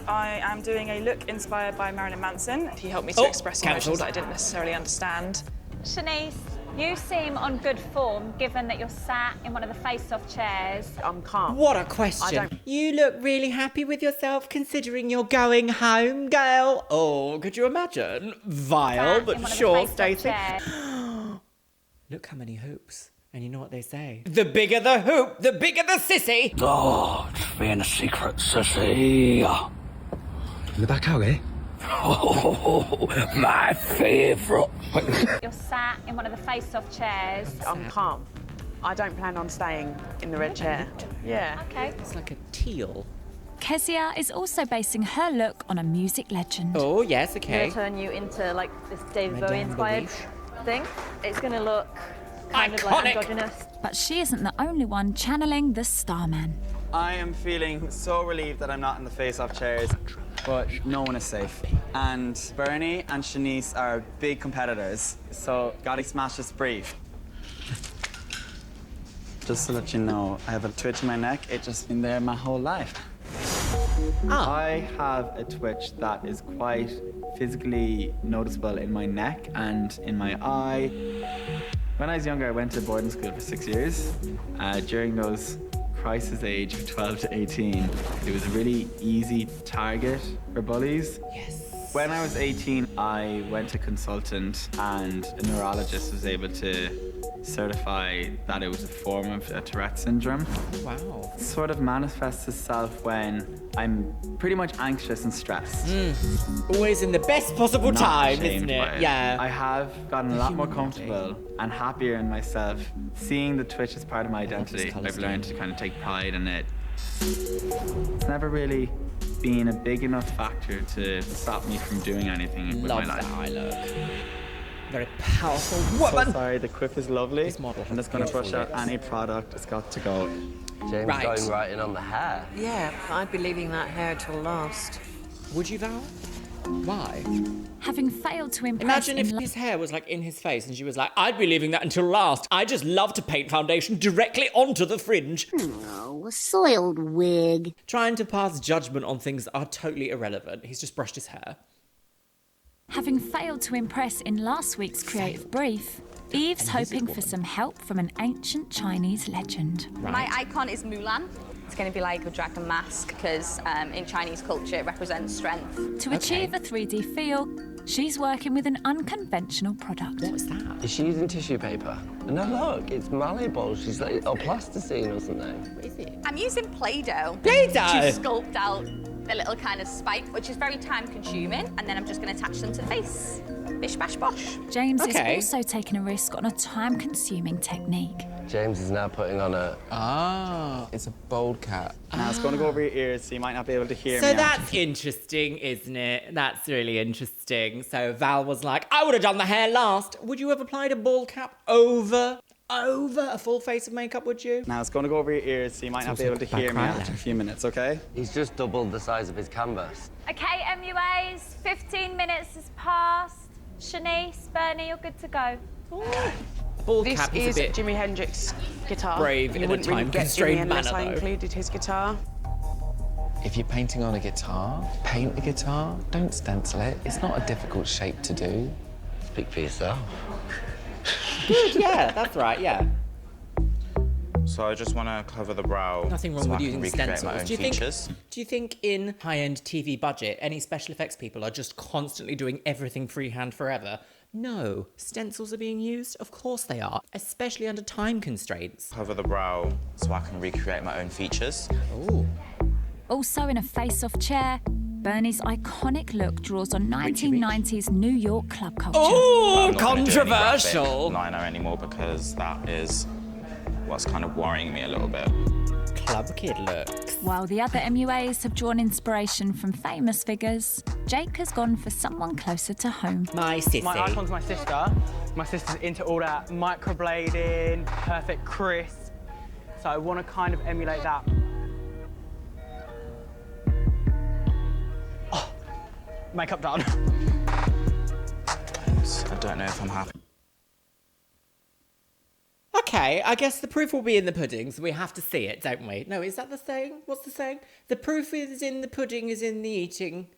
I am doing a look inspired by Marilyn Manson. He helped me to express emotions that I didn't necessarily understand. Shanice, you seem on good form given that you're sat in one of the face-off chairs. I'm calm. What a question. You look really happy with yourself considering you're going home, girl. Oh, could you imagine? Vile, Sat in but one of the sure, face-off Stacey. chairs. Look how many hoops. And you know what they say? The bigger the hoop, the bigger the sissy. Oh, it's being a secret, sissy. In the back alley? Oh, my favourite. You're sat in one of the face-off chairs. I'm calm. I don't plan on staying in the red chair. Yeah. Okay. It's like a teal. Kezia is also basing her look on a music legend. Oh, yes, Gonna okay. turn you into like this David Bowie Madame inspired thing. It's gonna look kind of like androgynous. But she isn't the only one channeling the Starman. I am feeling so relieved that I'm not in the face-off chairs, but no one is safe. And Bernie and Shanice are big competitors, so gotta smash this brief. Just to let you know, I have a twitch in my neck. It's just been there my whole life. I have a twitch that is quite physically noticeable in my neck and in my eye. When I was younger, I went to boarding school for 6 years. During those crisis age of 12 to 18, it was a really easy target for bullies. Yes. When I was 18, I went to consultant and a neurologist was able to certify that it was a form of Tourette syndrome. Wow. It sort of manifests itself when I'm pretty much anxious and stressed. Always in the best possible Not time, ashamed isn't by it? Yeah. I have gotten a lot more comfortable and happier in myself. Seeing the twitch as part of my identity, I've learned to kind of take pride in it. It's never really been a big enough factor to stop me from doing anything with Love my life. that eye look. Very powerful woman. So sorry, the quip is lovely. This model I'm just going to brush out any product. It's got to go. James Right. going right in on the hair. Yeah, I'd be leaving that hair till last. Would you, Val? Why? Having failed to impress Imagine if his hair was like in his face and she was like, I'd be leaving that until last. I just love to paint foundation directly onto the fringe. Oh, a soiled wig. Trying to pass judgment on things that are totally irrelevant. He's just brushed his hair. Having failed to impress in last week's creative brief, Eve's hoping for some help from an ancient Chinese legend. My icon is Mulan. It's going to be like a dragon mask because in Chinese culture it represents strength. To achieve a 3D feel, she's working with an unconventional product. What's that? Is she using tissue paper? No, look, it's malleable. She's like, or plasticine or something. What is it? I'm using Play-Doh. Play-Doh? To sculpt out the little kind of spike, which is very time-consuming, and then I'm just going to attach them to the face. Bish, bash, bosh. James is also taking a risk on a time-consuming technique. James is now putting on a... Ah, it's a bold cat. Now it's going to go over your ears, so you might not be able to hear me. So that's interesting, isn't it? That's really interesting. So Val was like, I would have done the hair last. Would you have applied a ball cap over over a full face of makeup, would you? Now it's going to go over your ears, so you might not be able to hear me after a few minutes, okay? He's just doubled the size of his canvas. Okay, MUAs, 15 minutes has passed. Shanice, Bernie, you're good to go. Ball This cap is is a bit Jimi Hendrix guitar. brave You in a wouldn't really get Jimi time-constrained unless manner, I though. included his guitar. If you're painting on a guitar, paint the guitar, don't stencil it. It's not a difficult shape to do. Speak for yourself. Good, yeah, that's right, yeah. So I just want to cover the brow. Nothing wrong so with I can using recreate my stencils. own Do features. you think in high-end TV budget, any special effects people are just constantly doing everything freehand forever? No. Stencils are being used? Of course they are, especially under time constraints. Cover the brow so I can recreate my own features. Ooh. Also in a face-off chair, Bernie's iconic look draws on 1990s New York club culture. Oh, I'm not gonna do any controversial. graphic liner anymore because that is what's kind of worrying me a little bit. Club kid looks. While the other MUAs have drawn inspiration from famous figures, Jake has gone for someone closer to home. My sissy. My icon's my sister. My sister's into all that microblading, perfect crisp. So I want to kind of emulate that. Oh, makeup done. I don't know if I'm happy. Okay, I guess the proof will be in the pudding, so we have to see it, don't we? No, is that the saying? What's the saying? The proof is in the pudding is in the eating.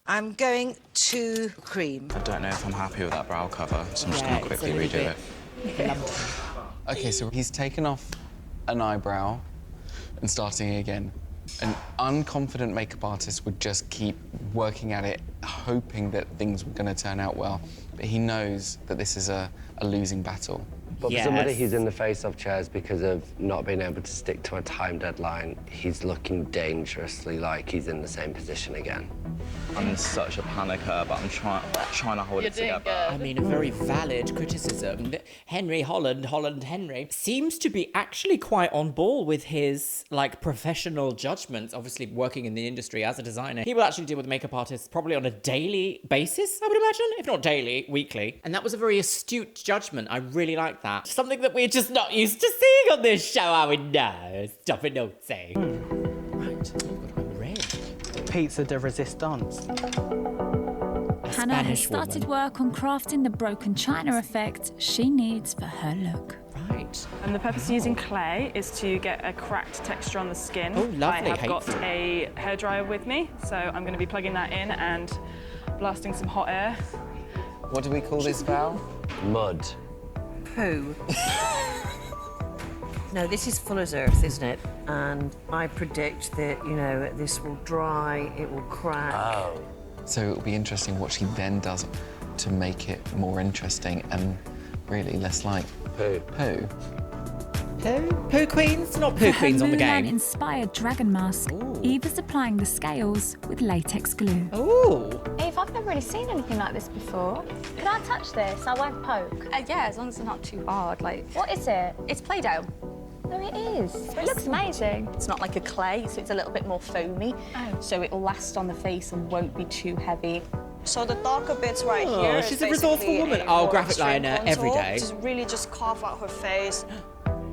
I'm going to cream. I don't know if I'm happy with that brow cover, so I'm just Yeah, going to it's a quickly little redo bit it. Okay, so he's taken off an eyebrow and starting again. An unconfident makeup artist would just keep working at it, hoping that things were going to turn out well. But he knows that this is a losing battle. But for somebody who's in the face-off chairs because of not being able to stick to a time deadline, he's looking dangerously like he's in the same position again. I'm in such a panic here, but I'm trying to hold it together. I mean, a very valid criticism. Henry Henry seems to be actually quite on ball with his, like, professional judgments. Obviously, working in the industry as a designer, he will actually deal with makeup artists probably on a daily basis, I would imagine, if not daily, weekly. And that was a very astute judgment. I really like that. Something that we're just not used to seeing on this show, are we? No, stop it, don't say. Right, I'm red. Pizza de resistance. Hannah has started work on crafting the broken china effect she needs for her look. Right. And the purpose of using clay is to get a cracked texture on the skin. Oh, lovely. I have got a hairdryer with me, so I'm going to be plugging that in and blasting some hot air. What do we call this, Val? Mud. Poo. No, this is Fuller's Earth, isn't it? And I predict that, you know, this will dry, it will crack. Oh. So it'll be interesting what she then does to make it more interesting and really less like poo. Poo. Poo queens? Not poo For queens her on the game. Mulan-inspired dragon mask, Eva's applying the scales with latex glue. Ooh. Eve, I've never really seen anything like this before. Can I touch this? I won't poke. Yeah, as long as it's not too hard. Like, What is it? it's Play-Doh. No, it is. It looks amazing. It's not like a clay, so it's a little bit more foamy. Oh. So it'll last on the face and won't be too heavy. So the darker bits right Oh, here. she's is a resourceful basically woman. a Oh, more graphic extreme liner every contour. day. Just really just carve out her face.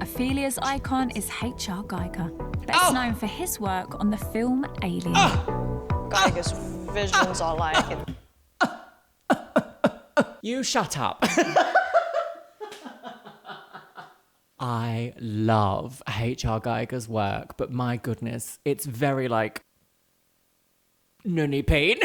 Ophelia's icon is H.R. Geiger, best known for his work on the film Alien. Geiger's visions are like. You shut up. I love H.R. Geiger's work, but my goodness, it's very like nunny pain.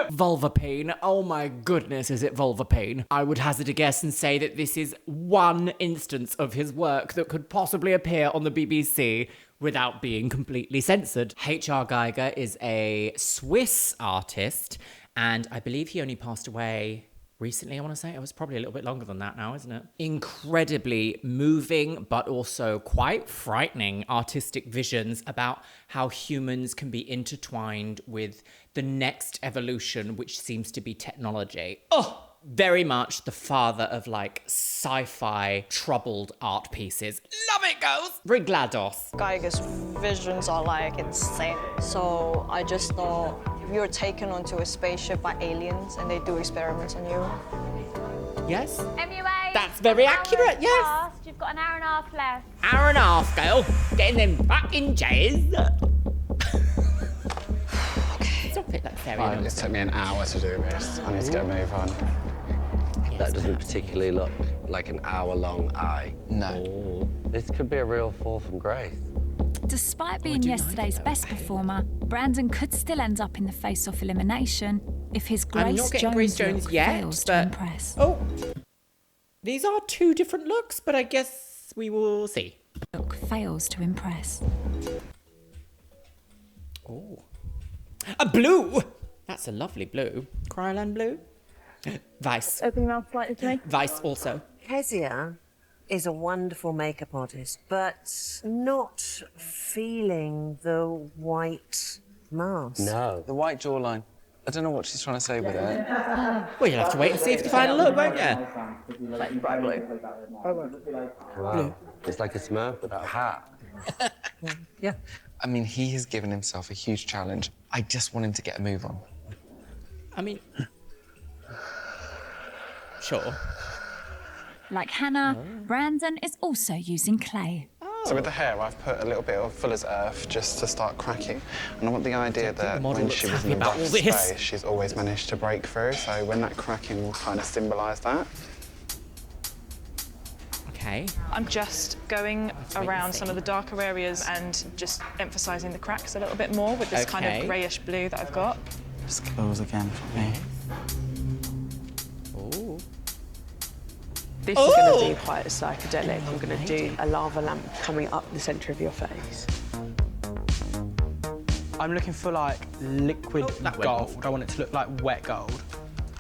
Vulva pain. Oh my goodness, is it vulva pain? I would hazard a guess and say that this is one instance of his work that could possibly appear on the BBC without being completely censored. H.R. Geiger is a Swiss artist, and I believe he only passed away recently, I want to say. It was probably a little bit longer than that now, isn't it? Incredibly moving, but also quite frightening artistic visions about how humans can be intertwined with the next evolution, which seems to be technology. Oh, very much the father of like sci-fi troubled art pieces. Love it, girls! Very GLaDOS. Geiger's visions are like insane. So I just thought, if you're taken onto a spaceship by aliens and they do experiments on you, Yes? MUA. That's very accurate, yes. Past. You've got an hour and a half left. Hour and a half, girl. Getting them fucking chairs. Stop it, Luxeria. It took me an hour to do this. I need to get a move on. That doesn't particularly look like an hour-long eye. No. This could be a real fall from grace. Despite being yesterday's best performer, Brandon could still end up in the face-off elimination if his I'm Grace not getting Jones Grace Jones look yet, fails to but... impress. Oh. These are two different looks, but I guess we will see. Look fails to impress. Oh. A blue! That's a lovely blue. Cryolan blue. Vice. Open your mouth slightly to me. Vice also. Kezia is a wonderful makeup artist, but not feeling the white mask. No. The white jawline. I don't know what she's trying to say with it. Well, you'll have to wait and see for the final look, won't you? Like bright blue. Wow. It's like a Smurf without a hat. Yeah. I mean, he has given himself a huge challenge. I just want him to get a move on. I mean... Sure. Like Hannah, Brandon is also using clay. So with the hair, I've put a little bit of Fuller's Earth just to start cracking. And I want the idea that when she was in the rough space, she's always managed to break through. So when that cracking will kind of symbolise that. Okay. I'm just going around some of the darker areas and just emphasising the cracks a little bit more with this kind of greyish blue that I've got. Just close again for me. Oh. This is going to be quite psychedelic. I'm going to do a lava lamp coming up the centre of your face. I'm looking for like liquid gold. I want it to look like wet gold.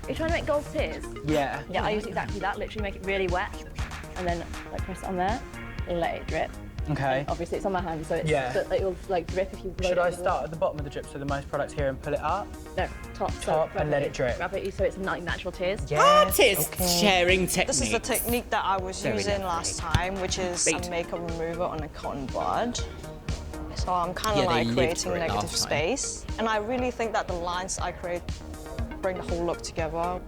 Are you trying to make gold tears? Yeah. Yeah, I use exactly that. Literally make it really wet, and then like press it on there and let it drip. Okay. And obviously, it's on my hand, so it's Yeah. it will like drip if you. Should I start at the bottom of the drip, so the most products here, and pull it up? No, top. And let it drip. Grab it so it's like natural tears. Artist sharing technique. This is the technique that I was Very using lovely. last time, which is a makeup remover on a cotton bud. So I'm kind of Yeah, they like lived creating through it negative last time. space. And I really think that the lines I create bring the whole look together.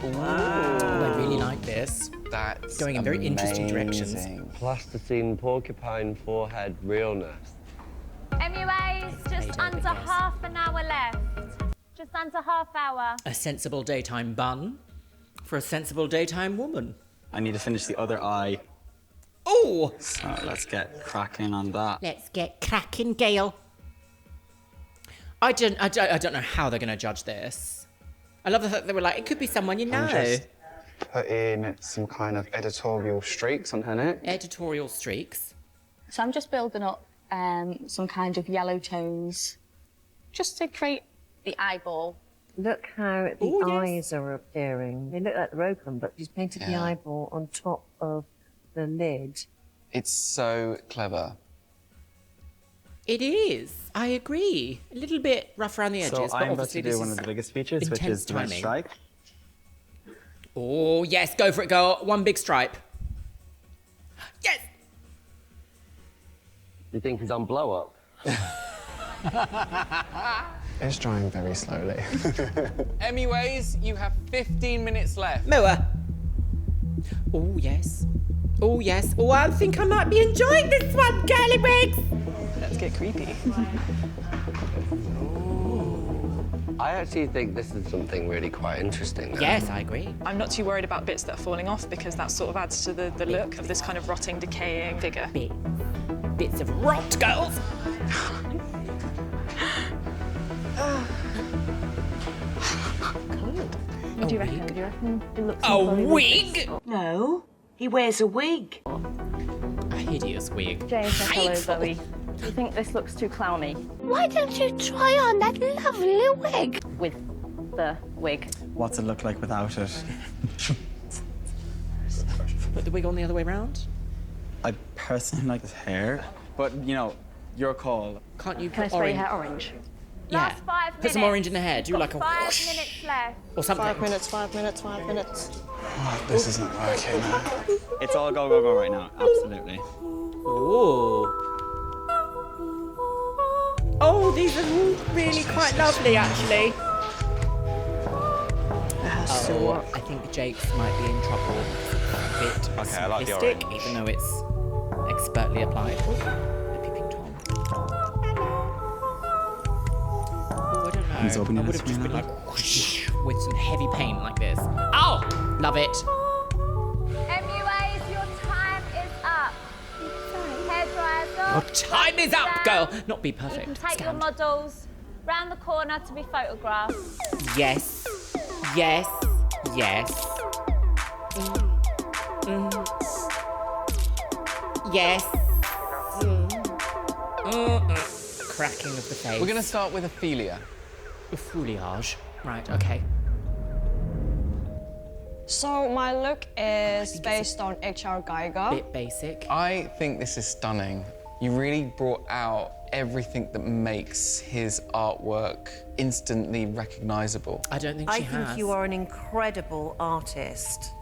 Ooh, I really like this. That's going in very interesting directions. Plasticine, porcupine, forehead, realness. MUAs, just under half an hour left. Just under half hour. A sensible daytime bun for a sensible daytime woman. I need to finish the other eye. Oh! So let's get cracking on that. Let's get cracking, Gail. I don't know how they're going to judge this. I love the fact they were like, it could be someone you know. Just put in some kind of editorial streaks on her neck. Editorial streaks. So I'm just building up some kind of yellow tones just to create the eyeball. Look how the eyes are appearing. They look like they're open, but she's painted the eyeball on top of the lid. It's so clever. It is. I agree. A little bit rough around the edges, So but I'm about obviously to do this one is of the biggest features, which intense is the red timing. stripe. Oh, yes, go for it, girl. One big stripe. Yes! You think he's on blow up? It's drying very slowly. MUAs, you have 15 minutes left. Moa. Oh, yes. Oh, yes. Oh, I think I might be enjoying this one, girly wigs. Let's get creepy. I actually think this is something really quite interesting. Yes, I agree. I'm not too worried about bits that are falling off because that sort of adds to the look of this kind of rotting, decaying figure. Bits of rot, girls. What do you reckon? Do you reckon it looks A more wig? No, he wears a wig. A hideous wig. James and hello, Zoe. Do you think this looks too clowny? Why don't you try on that lovely wig? With the wig. What's it look like without it? Put the wig on the other way round? I personally like his hair, but you know, your call. Can't you Can I put spray orange? your hair orange? Yeah. Last 5 minutes. Put some orange in the hair. Do like a 5 whoosh minutes left. or something. 5 minutes, 5 minutes, 5 minutes. Oh, this isn't working. It's all go, go, go right now. Absolutely. Ooh. Oh, these are all really quite lovely, actually. has to work. I think Jake's might be in trouble. A bit Okay, I like the simplistic, orange. even though it's expertly applied. Oh, a peeping Tom. Oh, I don't know. He's opening I would his have just been window. like whoosh, with some heavy paint like this. Oh, love it. MUAs, your time is up. Hairdryers off. Your time is up, girl. Not be perfect. You can take your Stand. models round the corner to be photographed. Yes. Yes. Yes. Yes. Cracking of the face. We're going to start with Ophelia. Fouillage. Right, okay. So my look is based on H.R. Geiger. Bit basic. I think this is stunning. You really brought out everything that makes his artwork instantly recognizable. I don't think I think you are an incredible artist,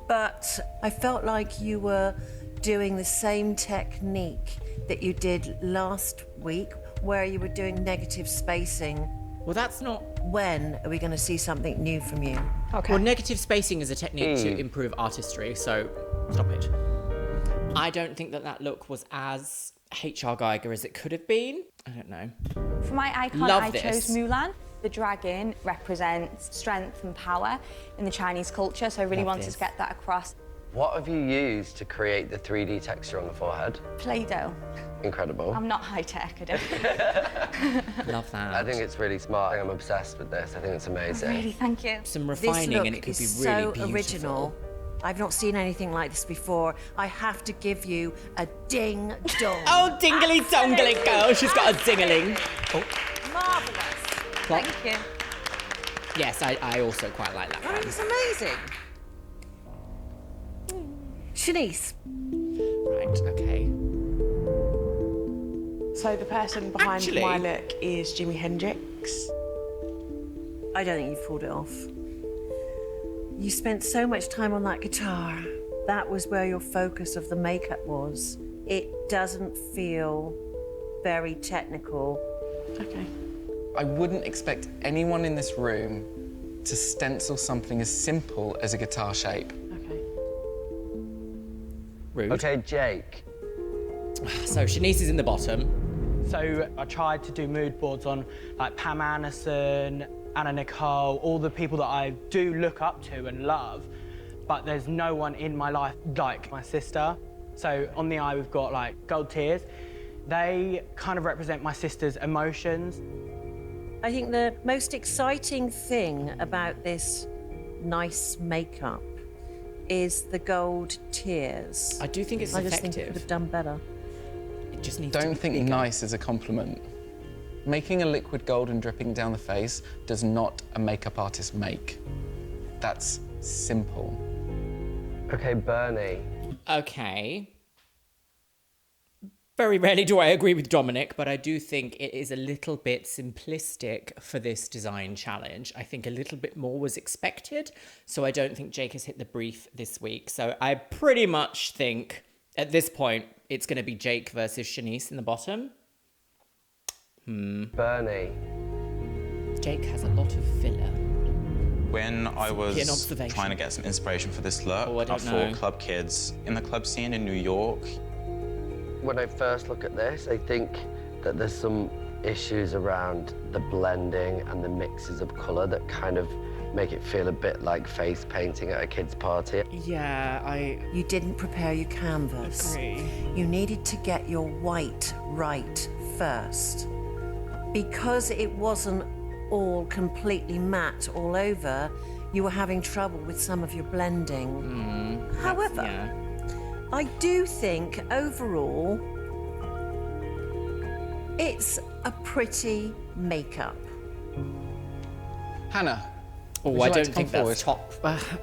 but I felt like you were doing the same technique that you did last week, where you were doing negative spacing. Well, that's not... When are we going to see something new from you? Okay. Well, negative spacing is a technique to improve artistry, so stop it. I don't think that look was as H.R. Geiger as it could have been. I don't know. For my icon, Love I this. chose Mulan. The dragon represents strength and power in the Chinese culture, so I really Love wanted this. to get that across. What have you used to create the 3D texture on the forehead? Play-Doh. Incredible. I'm not high-tech, I don't. Love that. I think it's really smart. I'm obsessed with this. I think it's amazing. Really, thank you. Some This refining look and it could is be so really beautiful. original. I've not seen anything like this before. I have to give you a ding dong. Oh, dingly dongly girl. She's got a dingling. Oh, Marvellous. plop. Thank you. Yes, I also quite like that I mean, one. it's amazing. Shanice. Right, okay. So the person behind Actually- my look is Jimi Hendrix. I don't think you've pulled it off. You spent so much time on that guitar. That was where your focus of the makeup was. It doesn't feel very technical. Okay. I wouldn't expect anyone in this room to stencil something as simple as a guitar shape. Okay. Rude. Okay, Jake. So Shanice is in the bottom. So I tried to do mood boards on like Pam Anderson, Anna Nicole, all the people that I do look up to and love, but there's no one in my life like my sister. So on the eye we've got like gold tears. They kind of represent my sister's emotions. I think the most exciting thing about this nice makeup is the gold tears. I do think it's I just think you effective. could have done better. It just needs to Don't be think bigger. nice is a compliment. Making a liquid gold and dripping down the face does not a makeup artist make. That's simple. Okay, Bernie. Okay. Very rarely do I agree with Dominic, but I do think it is a little bit simplistic for this design challenge. I think a little bit more was expected, so I don't think Jake has hit the brief this week. So I pretty much think at this point it's going to be Jake versus Shanice in the bottom. Bernie. Jake has a lot of filler. When I was An observation. trying to get some inspiration for this look, Oh, I don't know. thought club kids in the club scene in New York. When I first look at this, I think that there's some issues around the blending and the mixes of colour that kind of make it feel a bit like face painting at a kid's party. Yeah, You didn't prepare your canvas. Agree. You needed to get your white right first. Because it wasn't all completely matte all over, you were having trouble with some of your blending. However, yeah. I do think overall it's a pretty makeup. Hannah. Oh, would you I like don't to think come that's top.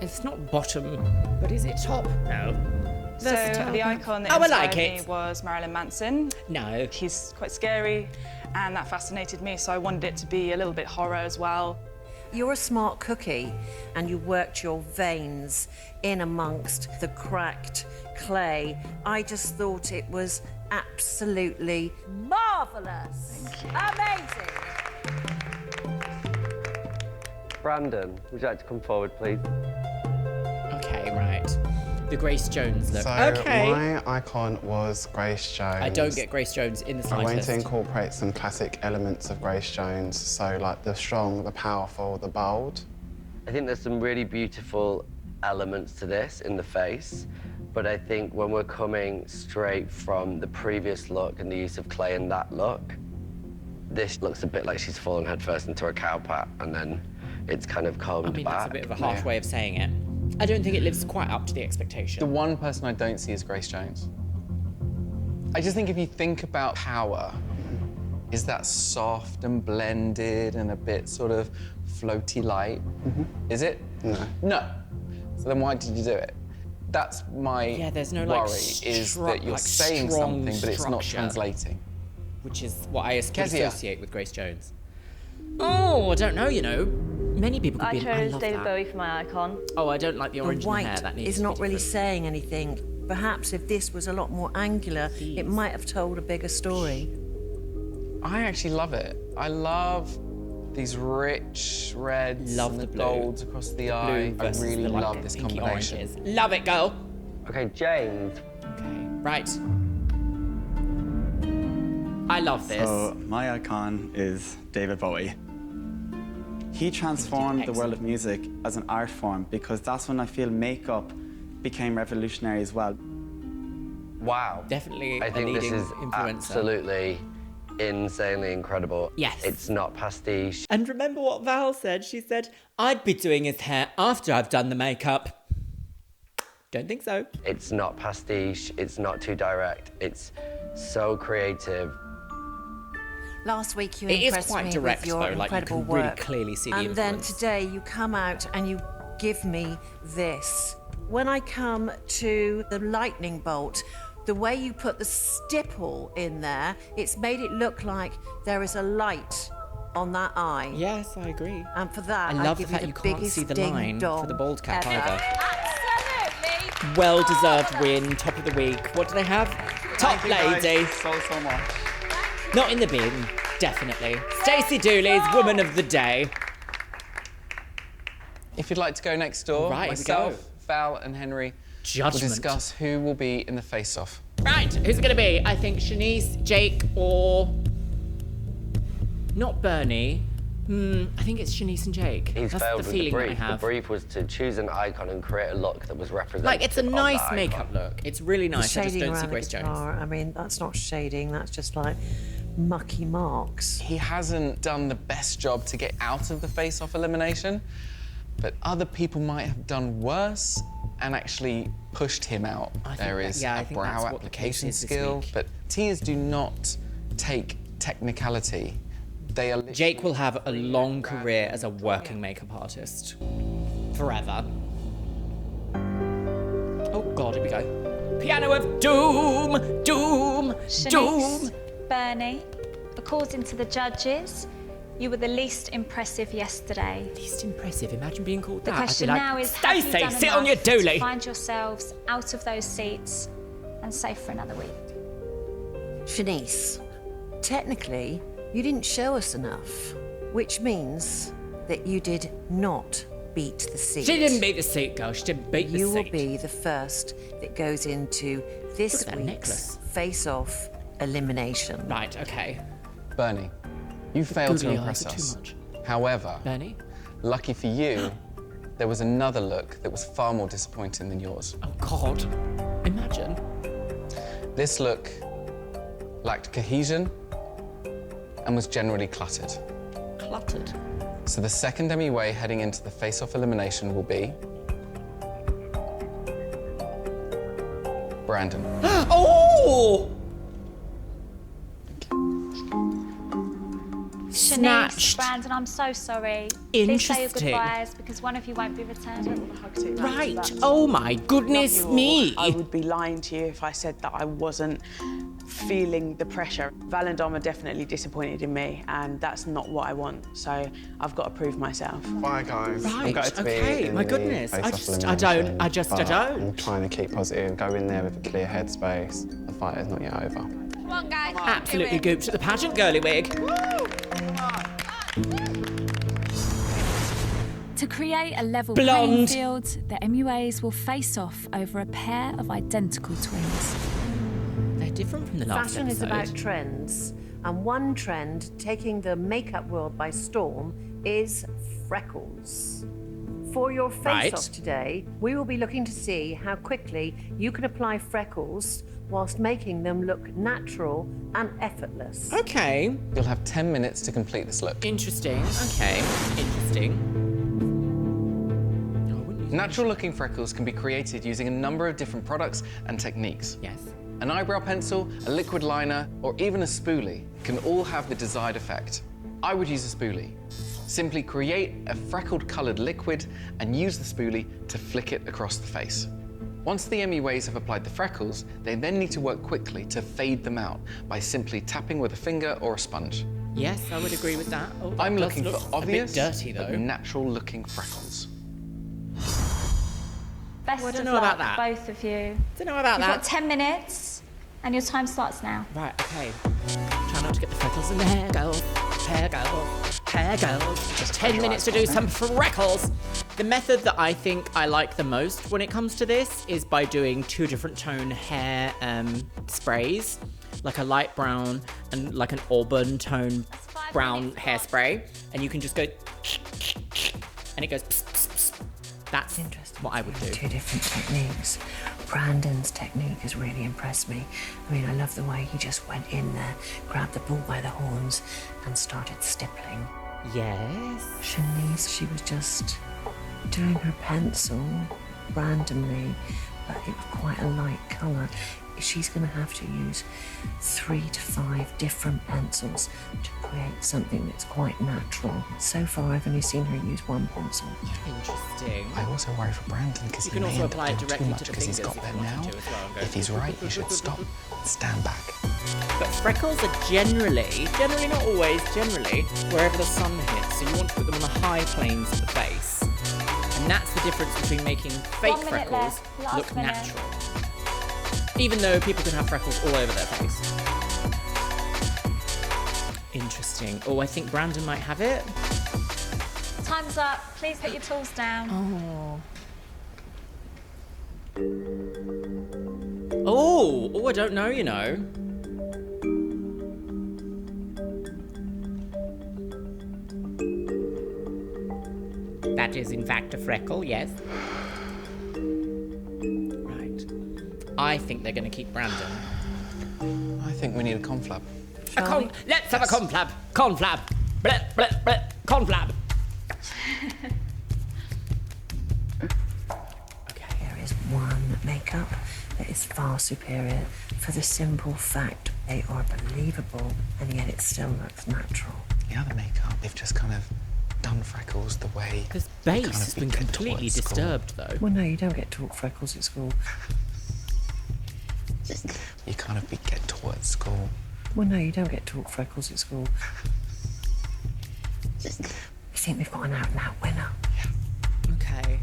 It's not bottom, but is it top? No. So the icon that Oh, I inspired like me it. was Marilyn Manson. No. He's quite scary, and that fascinated me, so I wanted it to be a little bit horror as well. You're a smart cookie, and you worked your veins in amongst the cracked clay. I just thought it was absolutely marvellous. Amazing. Brandon, would you like to come forward, please? Okay, right. The Grace Jones look. So okay. my icon was Grace Jones. I don't get Grace Jones in the I went slightest. to incorporate some classic elements of Grace Jones, so like the strong, the powerful, the bold. I think there's some really beautiful elements to this in the face, but I think when we're coming straight from the previous look and the use of clay in that look, this looks a bit like she's fallen headfirst into a cow pat, and then it's kind of combed back. That's a bit of a harsh way of saying it. I don't think it lives quite up to the expectation. The one person I don't see is Grace Jones. I just think if you think about power, is that soft and blended and a bit sort of floaty light? Is it? No. No. So then why did you do it? That's my there's no worry, like is that you're saying strong something, but it's not structure, translating. which is what I Kezia. associate with Grace Jones. Oh, I don't know, you know. Many people could I be I chose love David that. Bowie for my icon. Oh, I don't like the orange The in white the hair. That needs is to be not really different. saying anything. Perhaps if this was a lot more angular, it might have told a bigger story. I actually love it. I love these rich reds and the blue. golds across the eye. Blue I versus really the, like, love this pinky combination. oranges. Love it, girl. Okay, James. Okay, right. I love this. So my icon is David Bowie. He transformed the world of music as an art form because that's when I feel makeup became revolutionary as well. Wow. Definitely I think a leading this is influencer. absolutely insanely incredible. Yes. It's not pastiche. And remember what Val said? She said, I'd be doing his hair after I've done the makeup. Don't think so. It's not pastiche. It's not too direct. It's so creative. Last week you It is impressed quite me direct, with your though, like, you incredible can really work. clearly see the and then influence. today you come out and you give me this. When I come to the lightning bolt, the way you put the stipple in there, it's made it look like there is a light on that eye. Yes, I agree. And for that, I love the give fact you you the can't biggest see the ding line dong for the bald cap ever. either. Absolutely. Well-deserved win, top of the week. What do they have? Top Thank you guys lady. so much. Not in the bin, definitely. Stacey Dooley's Woman of the Day. If you'd like to go next door, Right, here we go. myself, Val and Henry will Judgment. discuss who will be in the face-off. Right, who's it gonna be? I think Shanice, Jake, or... Not Bernie. I think it's Shanice and Jake. He's That's failed the with the feeling that I brief. The have. brief was to choose an icon and create a look that was representative Like, it's a of the nice icon. makeup look. It's really The nice. I just shading don't see around Grace the Jones. guitar, I mean, that's not shading, that's just like mucky marks. He hasn't done the best job to get out of the face-off elimination, but other people might have done worse and actually pushed him out. There is a brow application skill, but tears do not take technicality. They are Jake will have a long career as a working makeup artist. Forever. Oh God, here we go. Piano of Doom! Doom! Doom! Shanice, Bernie, according to the judges, you were the least impressive yesterday. Least impressive? Imagine being called The that. I'd be question like, now is, have you Stacey, done sit on your enough to dooley. find yourselves out of those seats and safe for another week? Shanice, technically, you didn't show us enough, which means that you did not beat the seat. She didn't beat the seat, girl. She didn't beat the You seat. will be the first that goes into this Look at that week's necklace. face-off elimination. Right, okay. Bernie, you failed to Googly impress eyes are too us. much. However, Bernie? lucky for you, there was another look that was far more disappointing than yours. Oh God, imagine. This look lacked cohesion and was generally cluttered. Cluttered? So the second MUA heading into the face-off elimination will be... Brandon. Oh! Shanice, Snatched. Brandon, I'm so sorry. Please say your Interesting. goodbyes because one of you won't be returning. Right. Oh my goodness Love you all. me. I would be lying to you if I said that I wasn't feeling the pressure. Val and Dom are definitely disappointed in me, and that's not what I want. So I've got to prove myself. Bye, guys. I'm Right, gutted to be okay, in my the goodness. I face-off just elimination, I but don't. I'm trying to keep positive, go in there with a clear headspace. The fight is not yet over. Come on, guys. Absolutely gooped at the pageant, girly wig. To create a level Blonde. playing field, the MUAs will face off over a pair of identical twins. They're different from the last Fashion is episode. about trends, and one trend taking the makeup world by storm is freckles. For your face-off today, we will be looking to see how quickly you can apply freckles whilst making them look natural and effortless. Okay. You'll have 10 minutes to complete this look. Interesting. Okay. Interesting. Natural-looking freckles can be created using a number of different products and techniques. Yes. An eyebrow pencil, a liquid liner, or even a spoolie can all have the desired effect. I would use a spoolie. Simply create a freckled-coloured liquid and use the spoolie to flick it across the face. Once the MUAs have applied the freckles, they then need to work quickly to fade them out by simply tapping with a finger or a sponge. Yes, I would agree with that. Oh, that I'm does looking look for obvious, a bit dirty, though. but natural-looking freckles. Best I don't of know luck, about that. both of you. Don't know about You've that. got 10 minutes, and your time starts now. Right, okay. Try not to get the freckles in the hair, girls. Hair girls. Hair girls. Just 10 minutes to do some freckles. The method that I think I like the most when it comes to this is by doing 2 different tone hair sprays, like a light brown and like an auburn tone brown hairspray. And you can just go, and it goes, pss, pss, pss. That's what I would do. 2 different techniques. Brandon's technique has really impressed me. I mean, I love the way he just went in there, grabbed the bull by the horns, and started stippling. Yes. Shanice, she was just doing her pencil randomly, but it was quite a light colour. She's going to have to use 3 to 5 different pencils to create something that's quite natural. So far, I've only seen her use 1 pencil. Interesting. I also worry for Brandon because You he can may also end up apply it doing too directly much to the because he's fingers got if there you now. wanted to as well, and go If he's right, he should stop and stand back. But freckles are generally not always, generally, wherever the sun hits. So you want to put them on the high planes of the face. And that's the difference between making fake 1 minute freckles left. Last look minute. natural. Even though people can have freckles all over their face. Interesting. Oh, I think Brandon might have it. Time's up. Please put your tools down. Oh, I don't know, you know. That is, in fact, a freckle, yes. Right. I think they're going to keep Brandon. I think we need a conflab. Let's have a conflab. Conflab. Bleh, bleh, bleh. Conflab. There is one makeup that is far superior for the simple fact they are believable, and yet it still looks natural. The other makeup, they've just kind of done freckles the way... Because base has been completely disturbed, though. Well, no, you don't get taught freckles at school. You kind of get taught at school. Well, no, you don't get taught freckles at school. You think we've got an out-and-out winner? Okay.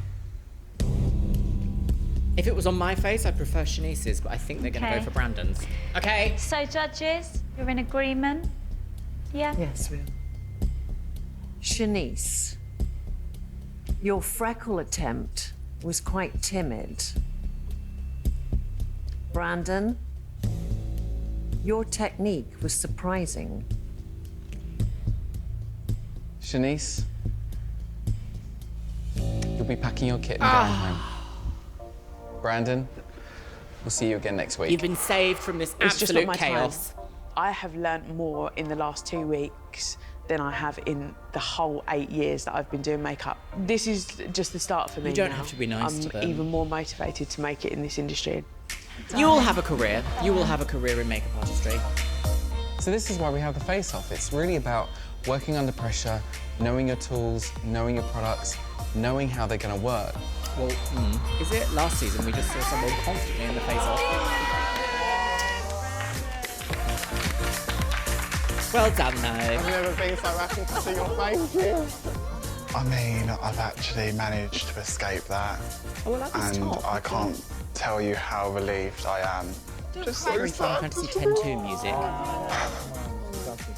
If it was on my face, I'd prefer Shanice's, but I think they're going to Okay. go for Brandon's. Okay. So, judges, you're in agreement? Yeah? Yes, we are. Shanice, your freckle attempt was quite timid. Brandon, your technique was surprising. Shanice, you'll be packing your kit and going home. Brandon, we'll see you again next week. You've been saved from this It's just not absolute my chaos. time. I have learnt more in the last 2 weeks than I have in the whole 8 years that I've been doing makeup. This is just the start for me. You don't now. have to be nice I'm to them. even more motivated to make it in this industry. You will have a career. You will have a career in makeup artistry. So this is why we have the face-off. It's really about working under pressure, knowing your tools, knowing your products, knowing how they're going to work. Well, is it? Last season, we just saw someone constantly in the face-off. Well done, though. I've never been so happy to see your face here. I mean, I've actually managed to escape that. Oh, well, that was and top. I can't tell you how relieved I am. Just very Final Fantasy X-2 music.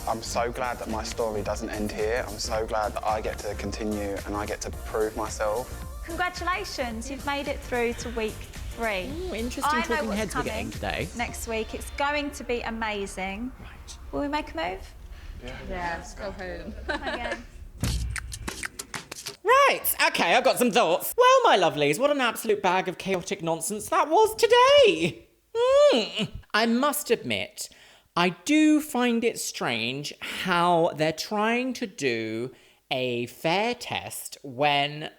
I'm so glad that my story doesn't end here. I'm so glad that I get to continue and I get to prove myself. Congratulations, you've made it through to week 3. Ooh, interesting I know talking what's heads we're coming getting today. next week. It's going to be amazing. Right. Will we make a move? Yeah, let's go home. Okay. Right, okay, I've got some thoughts. Well, my lovelies, what an absolute bag of chaotic nonsense that was today. I must admit, I do find it strange how they're trying to do a fair test when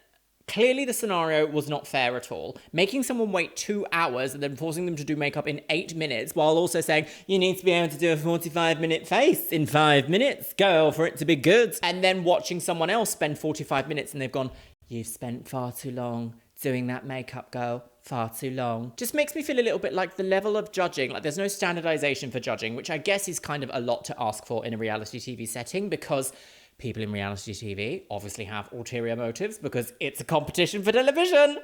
clearly the scenario was not fair at all. Making someone wait 2 hours and then forcing them to do makeup in 8 minutes while also saying, you need to be able to do a 45-minute face in 5 minutes, girl, for it to be good. And then watching someone else spend 45 minutes and they've gone, you've spent far too long doing that makeup, girl. Far too long. Just makes me feel a little bit like the level of judging, like there's no standardization for judging, which I guess is kind of a lot to ask for in a reality TV setting because people in reality TV obviously have ulterior motives because it's a competition for television.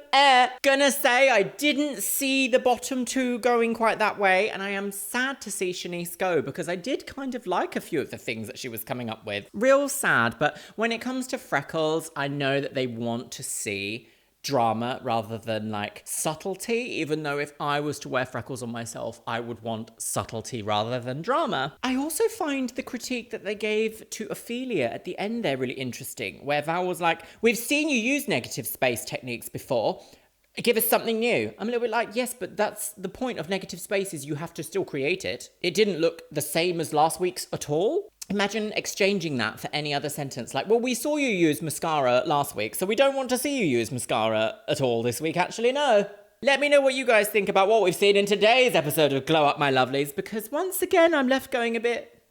Gonna say I didn't see the bottom 2 going quite that way, and I am sad to see Shanice go because I did kind of like a few of the things that she was coming up with. Real sad, but when it comes to freckles, I know that they want to see drama rather than like subtlety, even though if I was to wear freckles on myself, I would want subtlety rather than drama. I also find the critique that they gave to Ophelia at the end there really interesting, where Val was like, we've seen you use negative space techniques before. Give us something new. I'm a little bit like, yes, but that's the point of negative space is you have to still create it. It didn't look the same as last week's at all. Imagine exchanging that for any other sentence. Like, well, we saw you use mascara last week, so we don't want to see you use mascara at all this week, actually, no. Let me know what you guys think about what we've seen in today's episode of Glow Up, my lovelies, because once again, I'm left going a bit,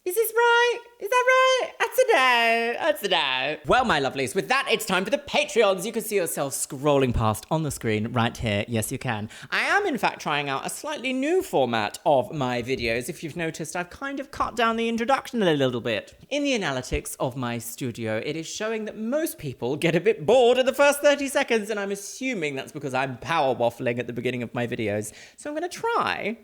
is this right? Is that right? That's a no. That's a no. Well, my lovelies, with that, it's time for the Patreons. You can see yourself scrolling past on the screen right here. Yes, you can. I am, in fact, trying out a slightly new format of my videos. If you've noticed, I've kind of cut down the introduction a little bit. In the analytics of my studio, it is showing that most people get a bit bored in the first 30 seconds, and I'm assuming that's because I'm power waffling at the beginning of my videos. So I'm going to try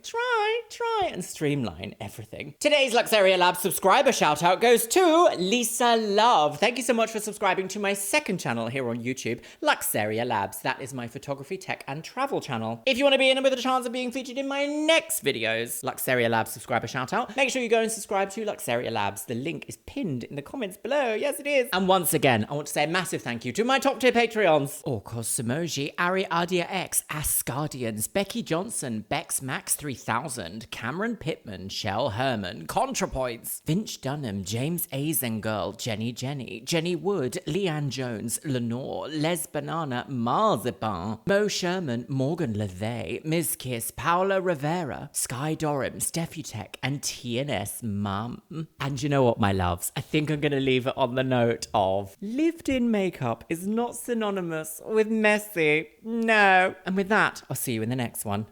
and streamline everything. Today's Luxeria Labs subscriber shout out goes to Lisa Love. Thank you so much for subscribing to my second channel here on YouTube, Luxeria Labs. That is my photography, tech, and travel channel. If you want to be in with a chance of being featured in my next videos, Luxeria Labs subscriber shout out, make sure you go and subscribe to Luxeria Labs. The link is pinned in the comments below. Yes, it is. And once again, I want to say a massive thank you to my top tier Patreons. Orkos Samoji, Ariadia X, Asgardians, Becky Johnson, Bex Max 3000, Cameron Pittman, Shell Herman, ContraPoints, Finch Dunham, James Azengirl, Jenny Wood, Leanne Jones, Lenore, Les Banana, Marzipan, Mo Sherman, Morgan LeVay, Ms. Kiss, Paola Rivera, Sky Dorim, Steffutech, and TNS Mum. And you know what, my loves? I think I'm going to leave it on the note of lived-in makeup is not synonymous with messy. No. And with that, I'll see you in the next one.